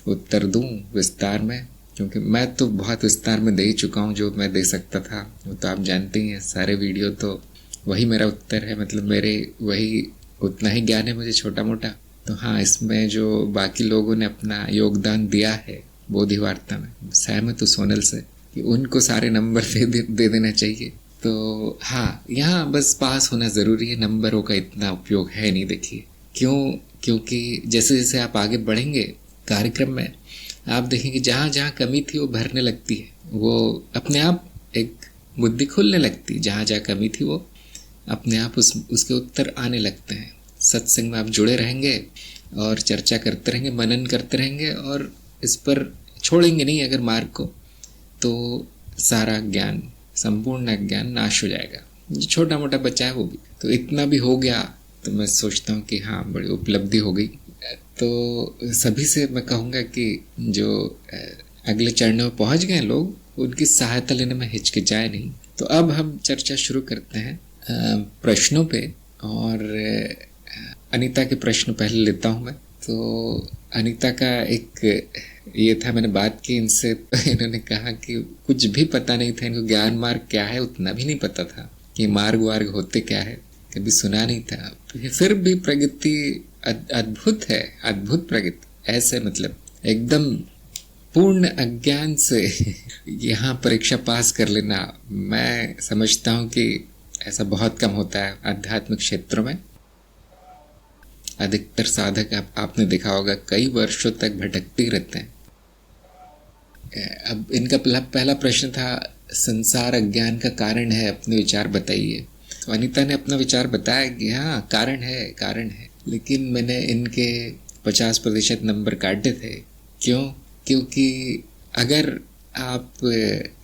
उत्तर दूं विस्तार में, क्योंकि मैं तो बहुत विस्तार में दे ही चुका हूँ जो मैं दे सकता था। वो तो आप जानते ही हैं, सारे वीडियो तो वही मेरा उत्तर है, मतलब मेरे वही उतना ही ज्ञान है मुझे छोटा मोटा। तो हाँ, इसमें जो बाकी लोगों ने अपना योगदान दिया है बोधि वार्ता में, सहमत हूँ सोनल से कि उनको सारे नंबर दे देना चाहिए। तो हाँ, यहाँ बस पास होना ज़रूरी है, नंबरों का इतना उपयोग है नहीं। देखिए क्योंकि जैसे जैसे आप आगे बढ़ेंगे कार्यक्रम में, आप देखेंगे जहाँ जहाँ कमी थी वो भरने लगती है, वो अपने आप एक बुद्धि खुलने लगती है। जहाँ जहाँ कमी थी वो अपने आप उसके उत्तर आने लगते हैं। सत्संग में आप जुड़े रहेंगे और चर्चा करते रहेंगे, मनन करते रहेंगे और इस पर छोड़ेंगे नहीं अगर मार्ग को, तो सारा ज्ञान, संपूर्ण ज्ञान नाश हो जाएगा। जो छोटा मोटा बचा है वो भी, तो इतना भी हो गया तो मैं सोचता हूँ कि हाँ, बड़ी उपलब्धि हो गई। तो सभी से मैं कहूँगा कि जो अगले चरणों में पहुँच गए लोग, उनकी सहायता लेने में हिचकिचाए नहीं। तो अब हम चर्चा शुरू करते हैं प्रश्नों पे, और अनीता के प्रश्न पहले लेता हूँ मैं। तो अनीता का एक ये था, मैंने बात की इनसे, इन्होंने कहा कि कुछ भी पता नहीं था इनको, ज्ञान मार्ग क्या है उतना भी नहीं पता था, कि मार्ग वार्ग होते क्या है कभी सुना नहीं था। फिर भी प्रगति अद्भुत है, अद्भुत प्रगति। ऐसे मतलब एकदम पूर्ण अज्ञान से यहाँ परीक्षा पास कर लेना, मैं समझता हूँ कि ऐसा बहुत कम होता है आध्यात्मिक क्षेत्रों में। अधिकतर साधक आपने देखा होगा कई वर्षों तक भटकते रहते हैं। अब इनका पहला प्रश्न था, संसार अज्ञान का कारण है, अपने विचार बताइए। तो अनीता ने अपना विचार बताया कि हाँ, कारण है, लेकिन मैंने इनके 50% नंबर काटे थे। क्यों? क्योंकि अगर आप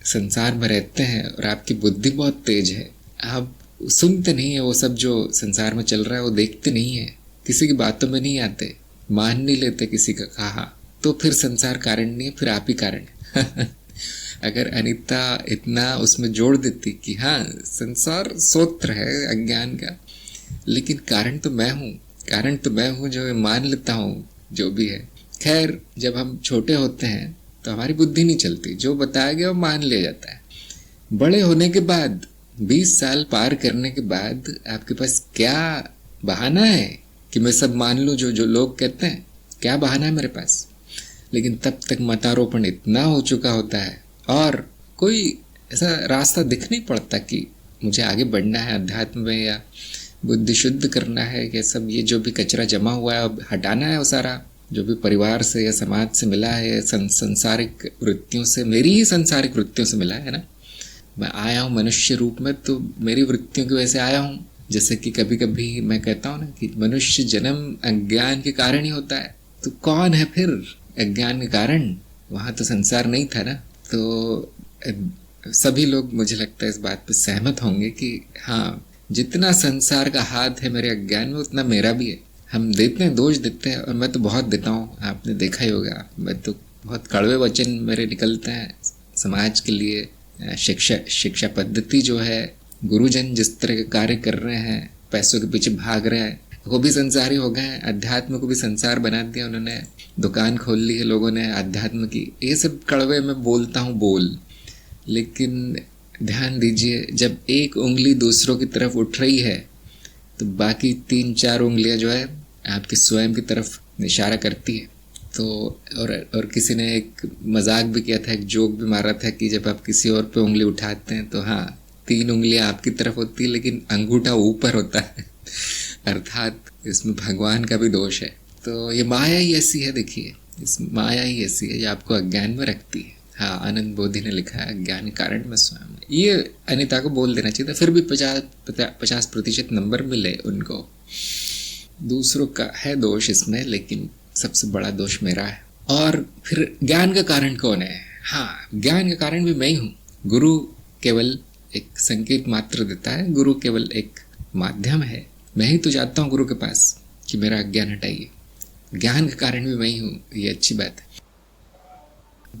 संसार में रहते हैं और आपकी बुद्धि बहुत तेज है, आप सुनते नहीं है वो सब जो संसार में चल रहा है, वो देखते नहीं है, किसी की बातों में नहीं आते, मान नहीं लेते किसी का कहा, तो फिर संसार कारण नहीं है, फिर आप ही कारण है। अगर अनीता इतना उसमें जोड़ देती कि हाँ, संसार सोत्र है अज्ञान का, लेकिन कारण तो मैं हूँ जो मान लेता हूँ जो भी है। खैर, जब हम छोटे होते हैं तो हमारी बुद्धि नहीं चलती, जो बताया गया वो मान लिया जाता है। बड़े होने के बाद, 20 साल पार करने के बाद, आपके पास क्या बहाना है कि मैं सब मान लूं जो लोग कहते हैं? क्या बहाना है मेरे पास? लेकिन तब तक मतारोपण इतना हो चुका होता है और कोई ऐसा रास्ता दिख नहीं पड़ता कि मुझे आगे बढ़ना है अध्यात्म में, या बुद्धि शुद्ध करना है, या सब ये जो भी कचरा जमा हुआ है अब हटाना है, वो सारा जो भी परिवार से या समाज से मिला है, संसारिक वृत्तियों से, मेरी ही संसारिक वृत्तियों से मिला है ना। मैं आया हूँ मनुष्य रूप में तो मेरी वृत्तियों की वजह से आया हूँ। जैसे कि कभी कभी मैं कहता हूँ ना कि मनुष्य जन्म अज्ञान के कारण ही होता है, तो कौन है फिर अज्ञान के कारण? वहां तो संसार नहीं था ना। तो सभी लोग मुझे लगता है इस बात पे सहमत होंगे कि हाँ, जितना संसार का हाथ है मेरे अज्ञान में, उतना मेरा भी है। हम देते हैं, दोष देते हैं, और मैं तो बहुत देता हूँ, आपने देखा ही होगा। मैं तो बहुत कड़वे वचन मेरे निकलते हैं समाज के लिए। शिक्षा पद्धति जो है, गुरुजन जिस तरह के कार्य कर रहे हैं, पैसों के पीछे भाग रहे हैं, वो भी संसारी हो गए हैं। अध्यात्म को भी संसार बना दिया उन्होंने, दुकान खोल ली है लोगों ने अध्यात्म की। ये सब कड़वे में बोलता हूँ लेकिन ध्यान दीजिए, जब एक उंगली दूसरों की तरफ उठ रही है तो बाकी 3-4 उंगलियां जो है आपकी स्वयं की तरफ इशारा करती है। तो और किसी ने एक मजाक भी किया था, एक जोक भी मारा था कि जब आप किसी और पे उंगली उठाते हैं तो हाँ, 3 उंगलियां आपकी तरफ होती है लेकिन अंगूठा ऊपर होता है। अर्थात इसमें भगवान का भी दोष है। तो ये माया ही ऐसी है, देखिए, इस माया ही ऐसी है, ये आपको अज्ञान में रखती है। हाँ, आनंद बोधि ने लिखा है, अज्ञान कारण में स्वयं। ये अनीता को बोल देना चाहिए था, फिर भी 50% नंबर मिले उनको। दूसरों का है दोष इसमें, लेकिन सबसे बड़ा दोष मेरा है। और फिर ज्ञान का कारण कौन है? हाँ, ज्ञान का कारण भी मैं ही हूँ। गुरु केवल एक संकेत मात्र देता है, गुरु केवल एक माध्यम है, मैं ही तो जाता हूँ गुरु के पास कि मेरा अज्ञान हटाइए। ज्ञान का कारण भी मैं ही हूँ, ये अच्छी बात है।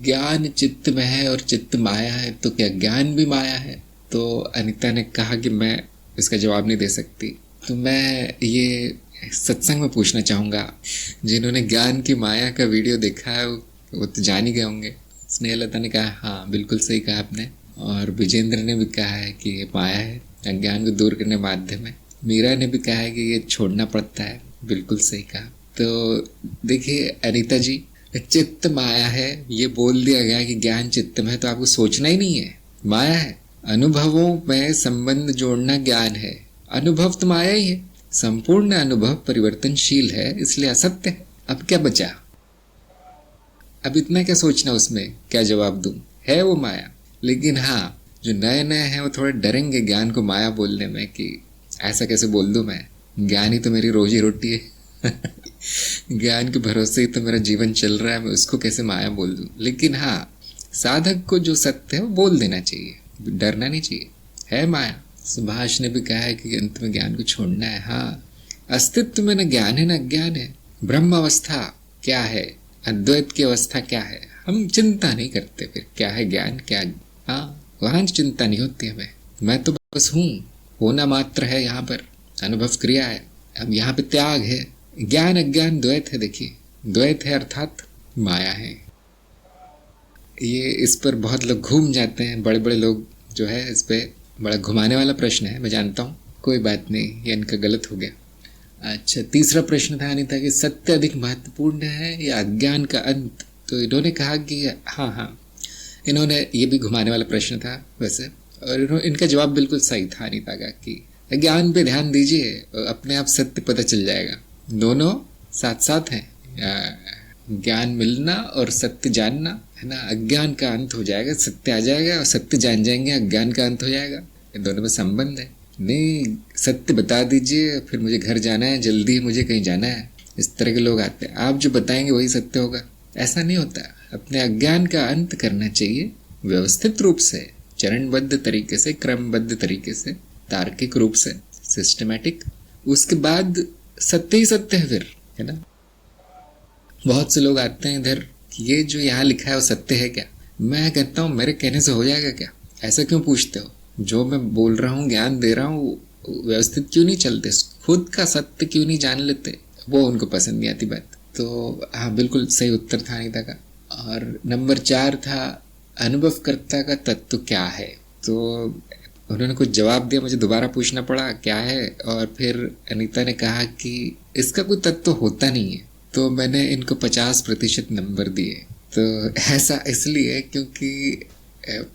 ज्ञान चित्त में है और चित्त माया है, तो क्या ज्ञान भी माया है? तो अनीता ने कहा कि मैं इसका जवाब नहीं दे सकती। तो मैं ये सत्संग में पूछना चाहूँगा, जिन्होंने ज्ञान की माया का वीडियो देखा है वो तो जान ही गए होंगे। स्नेहलता ने कहा हाँ बिल्कुल सही कहा आपने, और विजेंद्र ने भी कहा है कि ये माया है, अज्ञान को दूर करने माध्यम है। मीरा ने भी कहा है कि ये छोड़ना पड़ता है, बिल्कुल सही कहा। तो देखिए अनीता जी, चित्त माया है ये बोल दिया गया कि ज्ञान चित्त में है, तो आपको सोचना ही नहीं है, माया है। अनुभवों में संबंध जोड़ना ज्ञान है, अनुभव तो माया ही है। संपूर्ण अनुभव परिवर्तनशील है, इसलिए असत्य है। अब क्या बचा? अब इतना क्या सोचना, उसमें क्या जवाब दूं? है वो माया। लेकिन हाँ, जो नए नए हैं वो थोड़े डरेंगे ज्ञान को माया बोलने में कि ऐसा कैसे बोल दूं मैं, ज्ञान ही तो मेरी रोजी रोटी है ज्ञान के भरोसे ही तो मेरा जीवन चल रहा है, मैं उसको कैसे माया बोल दूं। लेकिन हाँ, साधक को जो सत्य है वो बोल देना चाहिए, डरना नहीं चाहिए। है माया। सुभाष ने भी कहा है कि अंत में ज्ञान को छोड़ना है। हाँ, अस्तित्व में न ज्ञान है न अज्ञान है। ब्रह्म अवस्था क्या है, अद्वैत की अवस्था क्या है, हम चिंता नहीं करते। फिर क्या है ज्ञान, क्या? हाँ, वहां चिंता नहीं होती हमें। मैं तो बस हूँ, होना मात्र है, यहाँ पर अनुभव क्रिया है। अब यहाँ पे त्याग है। ज्ञान अज्ञान द्वैत है। देखिए, द्वैत है अर्थात माया है। ये इस पर बहुत लोग घूम जाते हैं, बड़े बड़े लोग जो है इस पे बड़ा घुमाने वाला प्रश्न है, मैं जानता हूँ, कोई बात नहीं, ये इनका गलत हो गया। अच्छा, तीसरा प्रश्न था अनीता कि सत्य अधिक महत्वपूर्ण है या अज्ञान का अंत? तो इन्होंने कहा कि हाँ, इन्होंने ये भी घुमाने वाला प्रश्न था वैसे, और इनका जवाब बिल्कुल सही था अनीता का कि ज्ञान पे ध्यान दीजिए, अपने आप सत्य पता चल जाएगा। दोनों साथ साथ हैं, ज्ञान मिलना और सत्य जानना, है ना। अज्ञान का अंत हो जाएगा, सत्य आ जाएगा, और सत्य जान जाएंगे, अज्ञान का अंत हो जाएगा। इन दोनों में संबंध है। नहीं, सत्य बता दीजिए, फिर मुझे घर जाना है, जल्दी मुझे कहीं जाना है, इस तरह के लोग आते हैं। आप जो बताएंगे वही सत्य होगा, ऐसा नहीं होता। अपने अज्ञान का अंत करना चाहिए व्यवस्थित रूप से, चरणबद्ध तरीके से, क्रमबद्ध तरीके से, तार्किक रूप से, सिस्टमैटिक। उसके बाद सत्य ही सत्य है फिर, है ना। बहुत से लोग आते हैं इधर कि ये जो यहाँ लिखा है वो सत्य है क्या? मैं कहता हूँ मेरे कहने से हो जाएगा क्या? ऐसा क्यों पूछते हो? जो मैं बोल रहा हूँ, ज्ञान दे रहा हूँ, व्यवस्थित क्यों नहीं चलते? खुद का सत्य क्यों नहीं जान लेते? वो उनको पसंद नहीं आती बात। तो हाँ, बिल्कुल सही उत्तर था अनीता का। और नंबर 4 था अनुभवकर्ता का तत्व क्या है? तो उन्होंने कुछ जवाब दिया, मुझे दोबारा पूछना पड़ा क्या है, और फिर अनीता ने कहा कि इसका कोई तत्व होता नहीं है। तो मैंने इनको 50% नंबर दिए। तो ऐसा इसलिए क्योंकि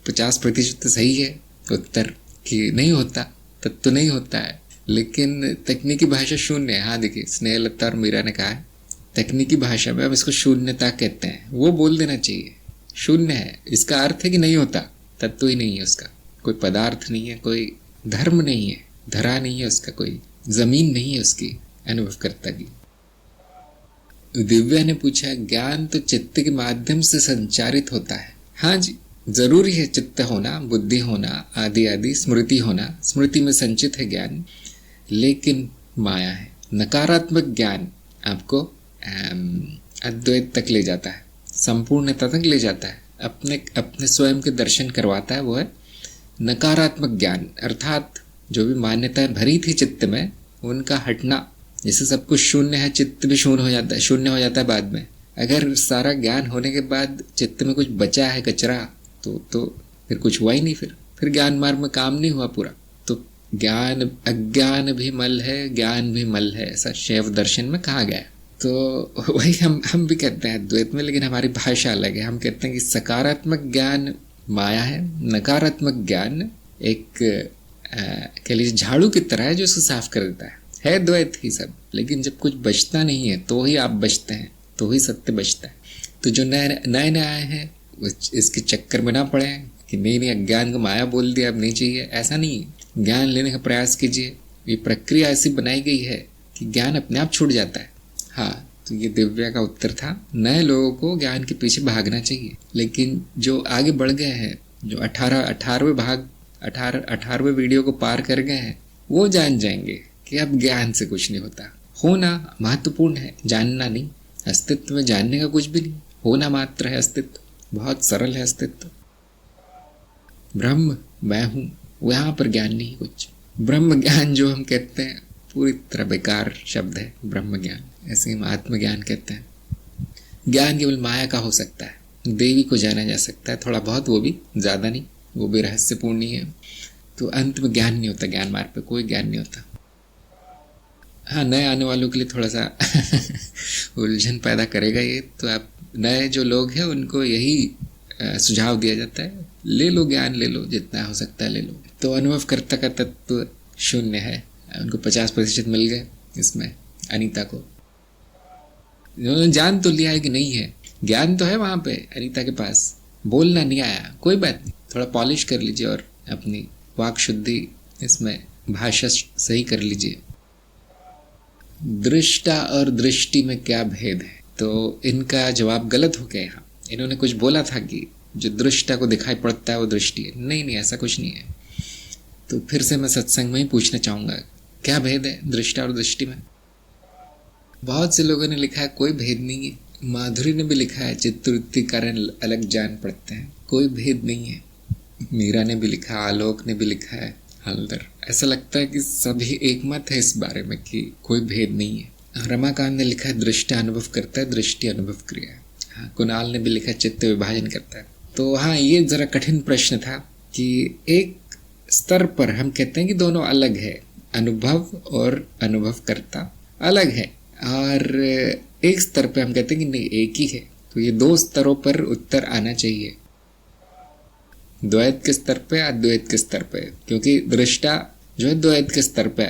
50% तो सही है उत्तर कि नहीं होता, तत्व नहीं होता है, लेकिन तकनीकी भाषा शून्य है। हाँ देखिए, स्नेहलता और मीरा ने कहा है तकनीकी भाषा में हम इसको शून्यता कहते हैं, वो बोल देना चाहिए। शून्य है, इसका अर्थ है कि नहीं होता, तत्व ही नहीं है उसका, कोई पदार्थ नहीं है, कोई धर्म नहीं है, धरा नहीं है उसका, कोई जमीन नहीं है उसकी अनुभवकर्ता की। दिव्या ने पूछा ज्ञान तो चित्त के माध्यम से संचारित होता है। हाँ जी, जरूरी है चित्त होना, बुद्धि होना, आदि आदि, स्मृति होना, स्मृति में संचित है ज्ञान, लेकिन माया है। नकारात्मक ज्ञान आपको अद्वैत तक ले जाता है, संपूर्णता तक ले जाता है, अपने स्वयं के दर्शन करवाता है, वो है नकारात्मक ज्ञान। अर्थात जो भी मान्यताएं भरी थी चित्त में, उनका हटना। जैसे सब कुछ शून्य है, चित्त भी शून्य हो जाता है, शून्य हो जाता है बाद में। अगर सारा ज्ञान होने के बाद चित्त में कुछ बचा है कचरा, तो फिर कुछ हुआ ही नहीं, फिर ज्ञान मार्ग में काम नहीं हुआ पूरा। तो ज्ञान अज्ञान भी मल है, ज्ञान भी मल है, ऐसा शैव दर्शन में कहा गया है। तो वही हम भी कहते हैं अद्वैत में, लेकिन हमारी भाषा अलग है। हम कहते हैं कि सकारात्मक ज्ञान माया है, नकारात्मक ज्ञान एक कह लीजिए झाड़ू की तरह है जो उसको साफ कर देता है द्वैत ही सब। लेकिन जब कुछ बचता नहीं है तो ही आप बचते हैं, तो ही सत्य बचता है। तो जो नए आए हैं इसके चक्कर में ना पड़े कि नहीं अज्ञान को माया बोल दिया, अब नहीं चाहिए, ऐसा नहीं है। ज्ञान लेने का प्रयास कीजिए। ये प्रक्रिया ऐसी बनाई गई है कि ज्ञान अपने आप छूट जाता है। हाँ, तो ये दिव्या का उत्तर था। नए लोगों को ज्ञान के पीछे भागना चाहिए, लेकिन जो आगे बढ़ गए हैं, जो 18वें वीडियो को पार कर गए हैं, वो जान जाएंगे कि अब ज्ञान से कुछ नहीं होता। होना महत्वपूर्ण है, जानना नहीं। अस्तित्व में जानने का कुछ भी नहीं, होना मात्र है अस्तित्व। बहुत सरल है अस्तित्व। ब्रह्म मैं हूँ, यहाँ पर ज्ञान नहीं कुछ। ब्रह्म ज्ञान जो हम कहते हैं पूरी तरह बेकार शब्द है ब्रह्म ज्ञान। ऐसे ही आत्मज्ञान कहते हैं। ज्ञान केवल माया का हो सकता है, देवी को जाना जा सकता है थोड़ा बहुत, वो भी ज़्यादा नहीं, वो भी रहस्यपूर्ण नहीं है। तो अंत में ज्ञान नहीं होता, ज्ञान मार्ग पे कोई ज्ञान नहीं होता। हाँ, नए आने वालों के लिए थोड़ा सा उलझन पैदा करेगा ये। तो आप नए जो लोग हैं उनको यही सुझाव दिया जाता है, ले लो ज्ञान, ले लो जितना हो सकता है ले लो। तो अनुभवकर्ता का तत्व शून्य है। उनको 50% मिल गए इसमें, अनीता को। उन्होंने जान तो लिया है कि नहीं है, ज्ञान तो है वहाँ पे अनीता के पास, बोलना नहीं आया, कोई बात नहीं, थोड़ा पॉलिश कर लीजिए और अपनी वाक शुद्धि इसमें भाषा सही कर लीजिए। दृष्टा और दृष्टि में क्या भेद है? तो इनका जवाब गलत हो गया यहाँ। इन्होंने कुछ बोला था कि जो दृष्टा को दिखाई पड़ता है वो दृष्टि है। नहीं, ऐसा कुछ नहीं है। तो फिर से मैं सत्संग में ही पूछना चाहूँगा, क्या भेद है दृष्टा और दृष्टि में? बहुत से लोगों ने लिखा है कोई भेद नहीं है। माधुरी ने भी लिखा है चित्तवृत्ति कारण अलग जान पड़ते हैं, कोई भेद नहीं है। मीरा ने भी लिखा, आलोक ने भी लिखा है, हलदर। ऐसा लगता है कि सभी एक मत है इस बारे में कि कोई भेद नहीं है। रमाकांत ने लिखा है दृष्टा अनुभव करता है, दृष्टि अनुभव क्रिया है। हाँ, कुणाल ने भी लिखा चित्त विभाजन करता है। तो हाँ, ये जरा कठिन प्रश्न था कि एक स्तर पर हम कहते हैं कि दोनों अलग है, अनुभव और अनुभव करता अलग है, और एक स्तर पे हम कहते हैं कि नहीं एक ही है। तो ये दो स्तरों पर उत्तर आना चाहिए, द्वैत के स्तर पे, अद्वैत के स्तर पे। क्योंकि दृष्टा जो है द्वैत के स्तर पे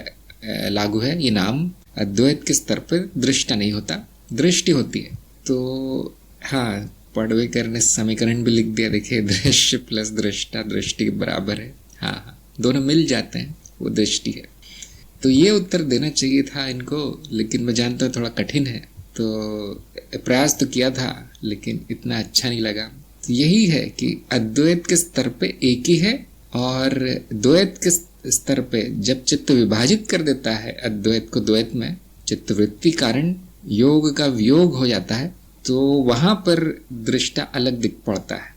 लागू है ये नाम, अद्वैत के स्तर पे दृष्टा नहीं होता, दृष्टि होती है। तो हाँ, पडवेकर ने समीकरण भी लिख दिया, देखिए दृश्य प्लस दृष्टा दृष्टि के बराबर है। हाँ, दोनों मिल जाते हैं, वो दृष्टि है। तो ये उत्तर देना चाहिए था इनको, लेकिन मैं जानता हूँ थोड़ा कठिन है, तो प्रयास तो किया था लेकिन इतना अच्छा नहीं लगा। तो यही है कि अद्वैत के स्तर पे एक ही है, और द्वैत के स्तर पे जब चित्त विभाजित कर देता है अद्वैत को द्वैत में, चित्तवृत्ति कारण योग का वियोग हो जाता है, तो वहां पर दृष्टा अलग दिख पड़ता है।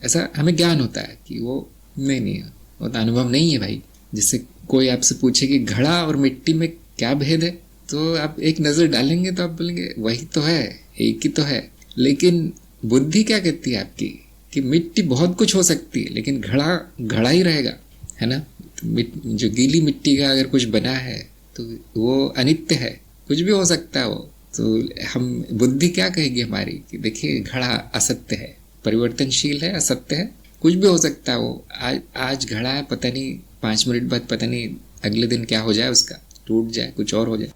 ऐसा हमें ज्ञान होता है कि वो नहीं वो तो अनुभव नहीं है भाई। जिससे कोई आपसे पूछे कि घड़ा और मिट्टी में क्या भेद है, तो आप एक नजर डालेंगे तो आप बोलेंगे वही तो है, एक ही तो है। लेकिन बुद्धि क्या कहती है आपकी कि मिट्टी बहुत कुछ हो सकती है, लेकिन घड़ा घड़ा ही रहेगा, है ना। जो गीली मिट्टी का अगर कुछ बना है तो वो अनित्य है, कुछ भी हो सकता है वो। तो हम बुद्धि क्या कहेगी हमारी कि देखिए घड़ा असत्य है, परिवर्तनशील है, असत्य है, कुछ भी हो सकता है वो। आज घड़ा है, पता नहीं 5 मिनट बाद पता नहीं अगले दिन क्या हो जाए, उसका टूट जाए, कुछ और हो जाए।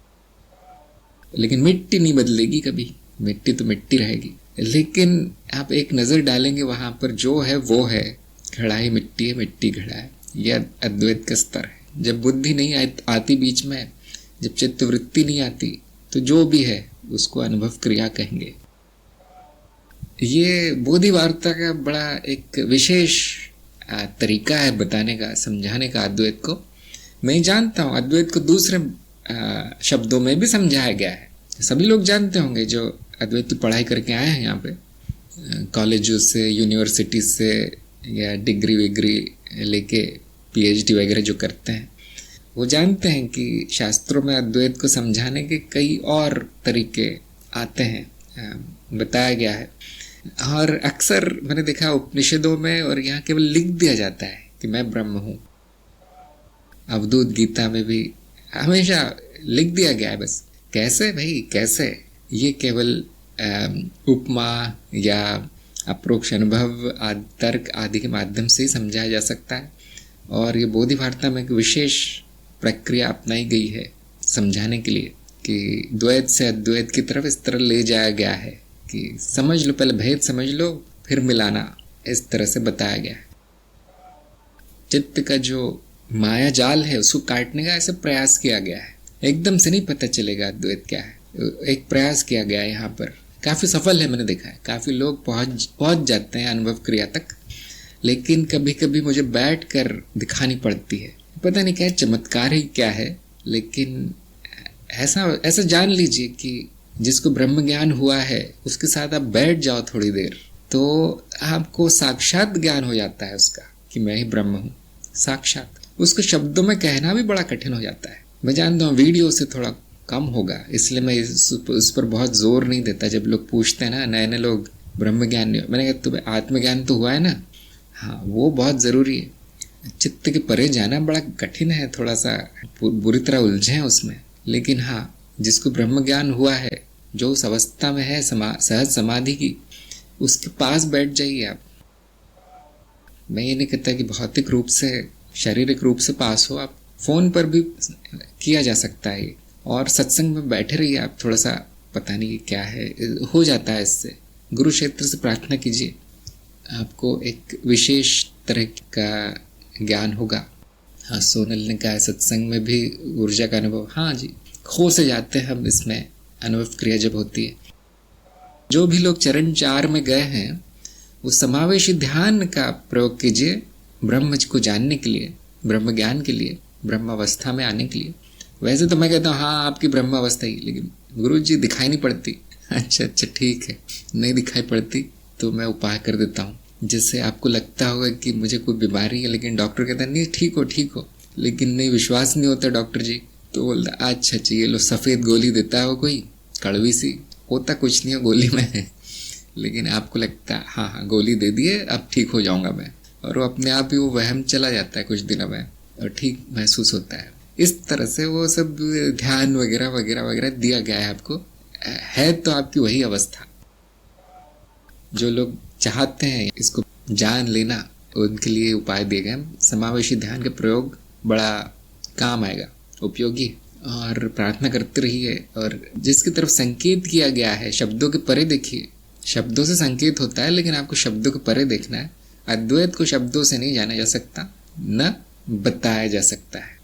लेकिन मिट्टी नहीं बदलेगी कभी, मिट्टी तो मिट्टी रहेगी। लेकिन आप एक नज़र डालेंगे वहाँ पर, जो है वो है, घड़ा ही मिट्टी है, मिट्टी घड़ा है। यह अद्वैत का स्तर है। जब बुद्धि नहीं आती बीच में, जब चित्तवृत्ति नहीं आती, तो जो भी है उसको अनुभव क्रिया कहेंगे। ये बोधि वार्ता का बड़ा एक विशेष तरीका है बताने का, समझाने का अद्वैत को। मैं जानता हूँ अद्वैत को दूसरे शब्दों में भी समझाया गया है। सभी लोग जानते होंगे जो अद्वैत की पढ़ाई करके आए हैं यहाँ पे, कॉलेजों से, यूनिवर्सिटी से, या डिग्री विग्री लेके PhD वगैरह जो करते हैं, वो जानते हैं कि शास्त्रों में अद्वैत को समझाने के कई और तरीके आते हैं, बताया गया है। और अक्सर मैंने देखा उपनिषदों में और यहाँ केवल लिख दिया जाता है कि मैं ब्रह्म हूँ। अवधूत गीता में भी हमेशा लिख दिया गया है, बस कैसे भाई कैसे? ये केवल उपमा या अप्रोक्ष अनुभव, तर्क आदि के माध्यम से ही समझाया जा सकता है। और ये बोधि वार्ता में एक विशेष प्रक्रिया अपनाई गई है समझाने के लिए कि द्वैत से अद्वैत की तरफ इस तरह ले जाया गया है कि समझ लो, पहले भेद समझ लो फिर मिलाना, इस तरह से बताया गया है। चित्त का जो माया जाल है उसको काटने का ऐसे प्रयास किया गया है। एकदम से नहीं पता चलेगा अद्वैत क्या है, एक प्रयास किया गया है यहाँ पर। काफ़ी सफल है, मैंने देखा है, काफ़ी लोग पहुँच जाते हैं अनुभव क्रिया तक। लेकिन कभी कभी मुझे बैठ कर दिखानी पड़ती है, पता नहीं क्या चमत्कार ही क्या है, लेकिन ऐसा ऐसा जान लीजिए कि जिसको ब्रह्म ज्ञान हुआ है उसके साथ आप बैठ जाओ थोड़ी देर, तो आपको साक्षात ज्ञान हो जाता है उसका कि मैं ही ब्रह्म हूँ। साक्षात उसको शब्दों में कहना भी बड़ा कठिन हो जाता है। मैं जानता हूँ वीडियो से थोड़ा कम होगा, इसलिए मैं उस पर बहुत जोर नहीं देता। जब लोग पूछते हैं ना, नए नए लोग, ब्रह्म ज्ञान नहीं, मैंने कहा तुम्हें आत्मज्ञान तो हुआ है ना? हाँ, वो बहुत ज़रूरी है। चित्त के परे जाना बड़ा कठिन है, थोड़ा सा बुरी तरह उलझे हैं उसमें। लेकिन हाँ, जिसको ब्रह्म ज्ञान हुआ है, जो उस अवस्था में है सहज समाधि की, उसके पास बैठ जाइए आप। मैं ये नहीं कहता कि भौतिक रूप से, शारीरिक रूप से पास हो, आप फोन पर भी किया जा सकता है। और सत्संग में बैठे रहिए आप, थोड़ा सा पता नहीं क्या है, हो जाता है इससे। गुरु क्षेत्र से प्रार्थना कीजिए, आपको एक विशेष तरह का ज्ञान होगा। हाँ, सोनल ने कहा सत्संग में भी ऊर्जा का अनुभव। हाँ जी, खो से जाते हैं हम इसमें, अनुभव क्रिया जब होती है। जो भी लोग चरण 4 में गए हैं, वो समावेशी ध्यान का प्रयोग कीजिए ब्रह्म को जानने के लिए, ब्रह्म ज्ञान के लिए, ब्रह्म अवस्था में आने के लिए। वैसे तो मैं कहता हूँ हाँ आपकी ब्रह्म अवस्था ही, लेकिन गुरु जी दिखाई नहीं पड़ती। अच्छा ठीक है, नहीं दिखाई पड़ती तो मैं उपाय कर देता हूँ। जिससे आपको लगता होगा कि मुझे कोई बीमारी है, लेकिन डॉक्टर कहता है नहीं ठीक हो, लेकिन नहीं, विश्वास नहीं होता डॉक्टर जी, तो बोलता अच्छा ये लो सफ़ेद गोली देता है वो, कोई कड़वी सी, होता कुछ नहीं है गोली में, लेकिन आपको लगता है हाँ गोली दे दिए अब ठीक हो जाऊंगा मैं, और वो अपने आप ही वो वहम चला जाता है कुछ दिनों में और ठीक महसूस होता है। इस तरह से वो सब ध्यान वगैरह वगैरह वगैरह दिया गया है आपको, है तो आपकी वही अवस्था। जो लोग चाहते हैं इसको जान लेना, उनके लिए उपाय दिए गए। समावेशी ध्यान का प्रयोग बड़ा काम आएगा, उपयोगी, और प्रार्थना करते रहिए। और जिसकी तरफ संकेत किया गया है, शब्दों के परे देखिए। शब्दों से संकेत होता है, लेकिन आपको शब्दों के परे देखना है। अद्वैत को शब्दों से नहीं जाना जा सकता, न बताया जा सकता है।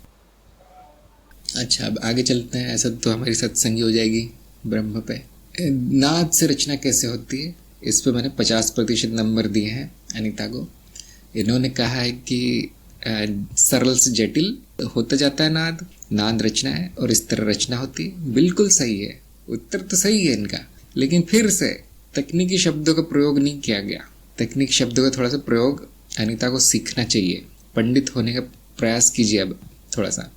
अच्छा, अब आगे चलते हैं। ऐसा तो हमारी सत्संगी हो जाएगी ब्रह्म पे। नाद से रचना कैसे होती है, इस पे मैंने 50% नंबर दिए हैं अनीता को। इन्होंने कहा है कि सरल से जटिल होता जाता है नाद रचना है, और इस तरह रचना होती है। बिल्कुल सही है, उत्तर तो सही है इनका, लेकिन फिर से तकनीकी शब्दों का प्रयोग नहीं किया गया। तकनीकी शब्दों का थोड़ा सा प्रयोग अनीता को सीखना चाहिए। पंडित होने का प्रयास कीजिए। अब थोड़ा सा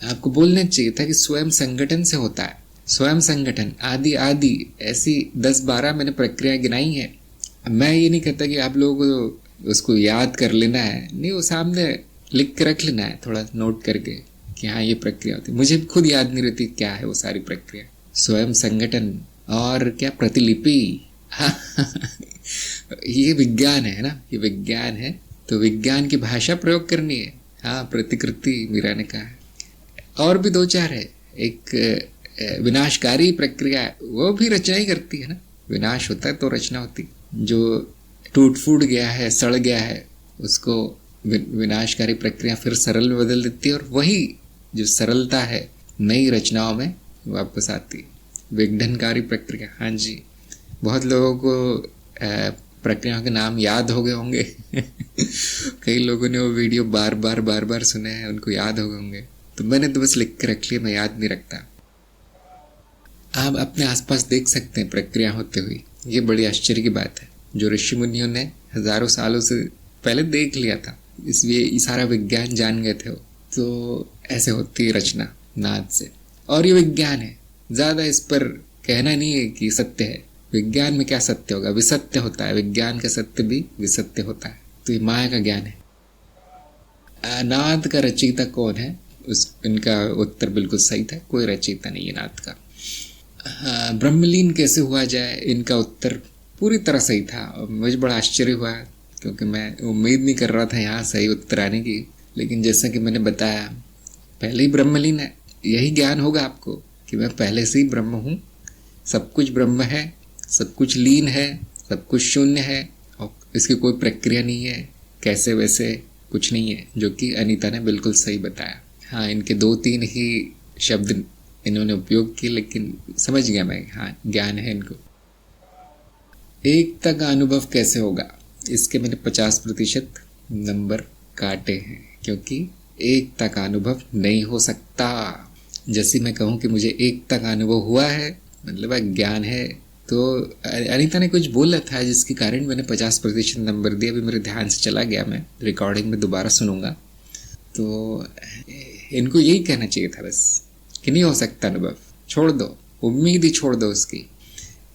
आपको बोलना चाहिए था कि स्वयं संगठन से होता है। स्वयं संगठन आदि आदि ऐसी 10-12 मैंने प्रक्रिया गिनाई है। मैं ये नहीं कहता कि आप लोगों को उसको याद कर लेना है, नहीं, वो सामने लिख के रख लेना है, थोड़ा नोट करके कि हाँ ये प्रक्रिया होती है। मुझे खुद याद नहीं रहती क्या है वो सारी प्रक्रिया। स्वयं संगठन और क्या प्रतिलिपि ये विज्ञान है ना, ये विज्ञान है, तो विज्ञान की भाषा प्रयोग करनी है। हाँ, प्रतिकृति मीरा ने कहा है। और भी 2-4 है। एक विनाशकारी प्रक्रिया है, वो भी रचना ही करती है ना। विनाश होता है तो रचना होती है। जो टूट फूट गया है, सड़ गया है, उसको विनाशकारी प्रक्रिया फिर सरल में बदल देती है, और वही जो सरलता है नई रचनाओं में वापस आती है। विघटनकारी प्रक्रिया, हाँ जी, बहुत लोगों को प्रक्रियाओं के नाम याद हो गए होंगे कई लोगों ने वो वीडियो बार बार सुने हैं, उनको याद हो गए होंगे। तो मैंने तो बस लिख के रख लिया, मैं याद नहीं रखता। आप अपने आसपास देख सकते हैं प्रक्रिया होते हुई। ये बड़ी आश्चर्य की बात है, जो ऋषि मुनियों ने हजारों सालों से पहले देख लिया था, इसलिए ये सारा विज्ञान जान गए थे वो। तो ऐसे होती है रचना नाद से, और ये विज्ञान है। ज्यादा इस पर कहना नहीं है कि सत्य है। विज्ञान में क्या सत्य होगा, विसत्य होता है। विज्ञान का सत्य भी विसत्य होता है। तो ये माया का ज्ञान है। नाद का रचयिता कौन है, इनका उत्तर बिल्कुल सही था, कोई रचयिता नहीं है नाद का। ब्रह्मलीन कैसे हुआ जाए, इनका उत्तर पूरी तरह सही था। मुझे बड़ा आश्चर्य हुआ, क्योंकि मैं उम्मीद नहीं कर रहा था यहाँ सही उत्तर आने की। लेकिन जैसा कि मैंने बताया, पहले ही ब्रह्मलीन है। यही ज्ञान होगा आपको कि मैं पहले से ही ब्रह्म हूँ, सब कुछ ब्रह्म है, सब कुछ लीन है, सब कुछ शून्य है, और इसकी कोई प्रक्रिया नहीं है, कैसे वैसे कुछ नहीं है, जो कि अनीता ने बिल्कुल सही बताया। हाँ, इनके 2-3 ही शब्द इन्होंने उपयोग किए, लेकिन समझ गया मैं, हाँ ज्ञान है इनको। एकता का अनुभव कैसे होगा, इसके मैंने 50% नंबर काटे हैं। क्योंकि एकता का अनुभव नहीं हो सकता। जैसे मैं कहूँ कि मुझे एकता का अनुभव हुआ है, मतलब ज्ञान है। तो अनीता ने कुछ बोला था जिसके कारण मैंने 50% नंबर दिया। अभी मेरे ध्यान से चला गया, मैं रिकॉर्डिंग में दोबारा सुनूंगा। तो इनको यही कहना चाहिए था बस कि नहीं हो सकता अनुभव, छोड़ दो, उम्मीद ही छोड़ दो उसकी।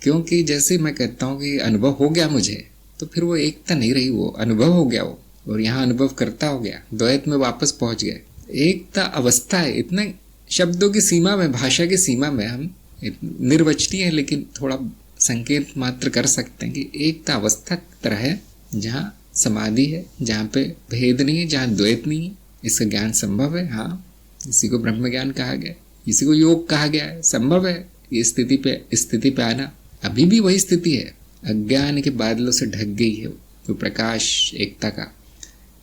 क्योंकि जैसे मैं कहता हूँ कि अनुभव हो गया मुझे, तो फिर वो एकता नहीं रही, वो अनुभव हो गया वो, और यहाँ अनुभव करता हो गया, द्वैत में वापस पहुंच गए। एकता अवस्था है, इतना शब्दों की सीमा में, भाषा की सीमा में हम निर्वचनीय है, लेकिन थोड़ा संकेत मात्र कर सकते हैं कि एकता अवस्था की तरह है, जहाँ समाधि है, जहाँ पे भेद नहीं है, जहाँ द्वैत नहीं है, इसका ज्ञान संभव है। हाँ, इसी को ब्रह्म ज्ञान कहा गया, इसी को योग कहा गया है, संभव है ये स्थिति पे आना। अभी भी वही स्थिति है, अज्ञान के बादलों से ढक गई है वो प्रकाश एकता का।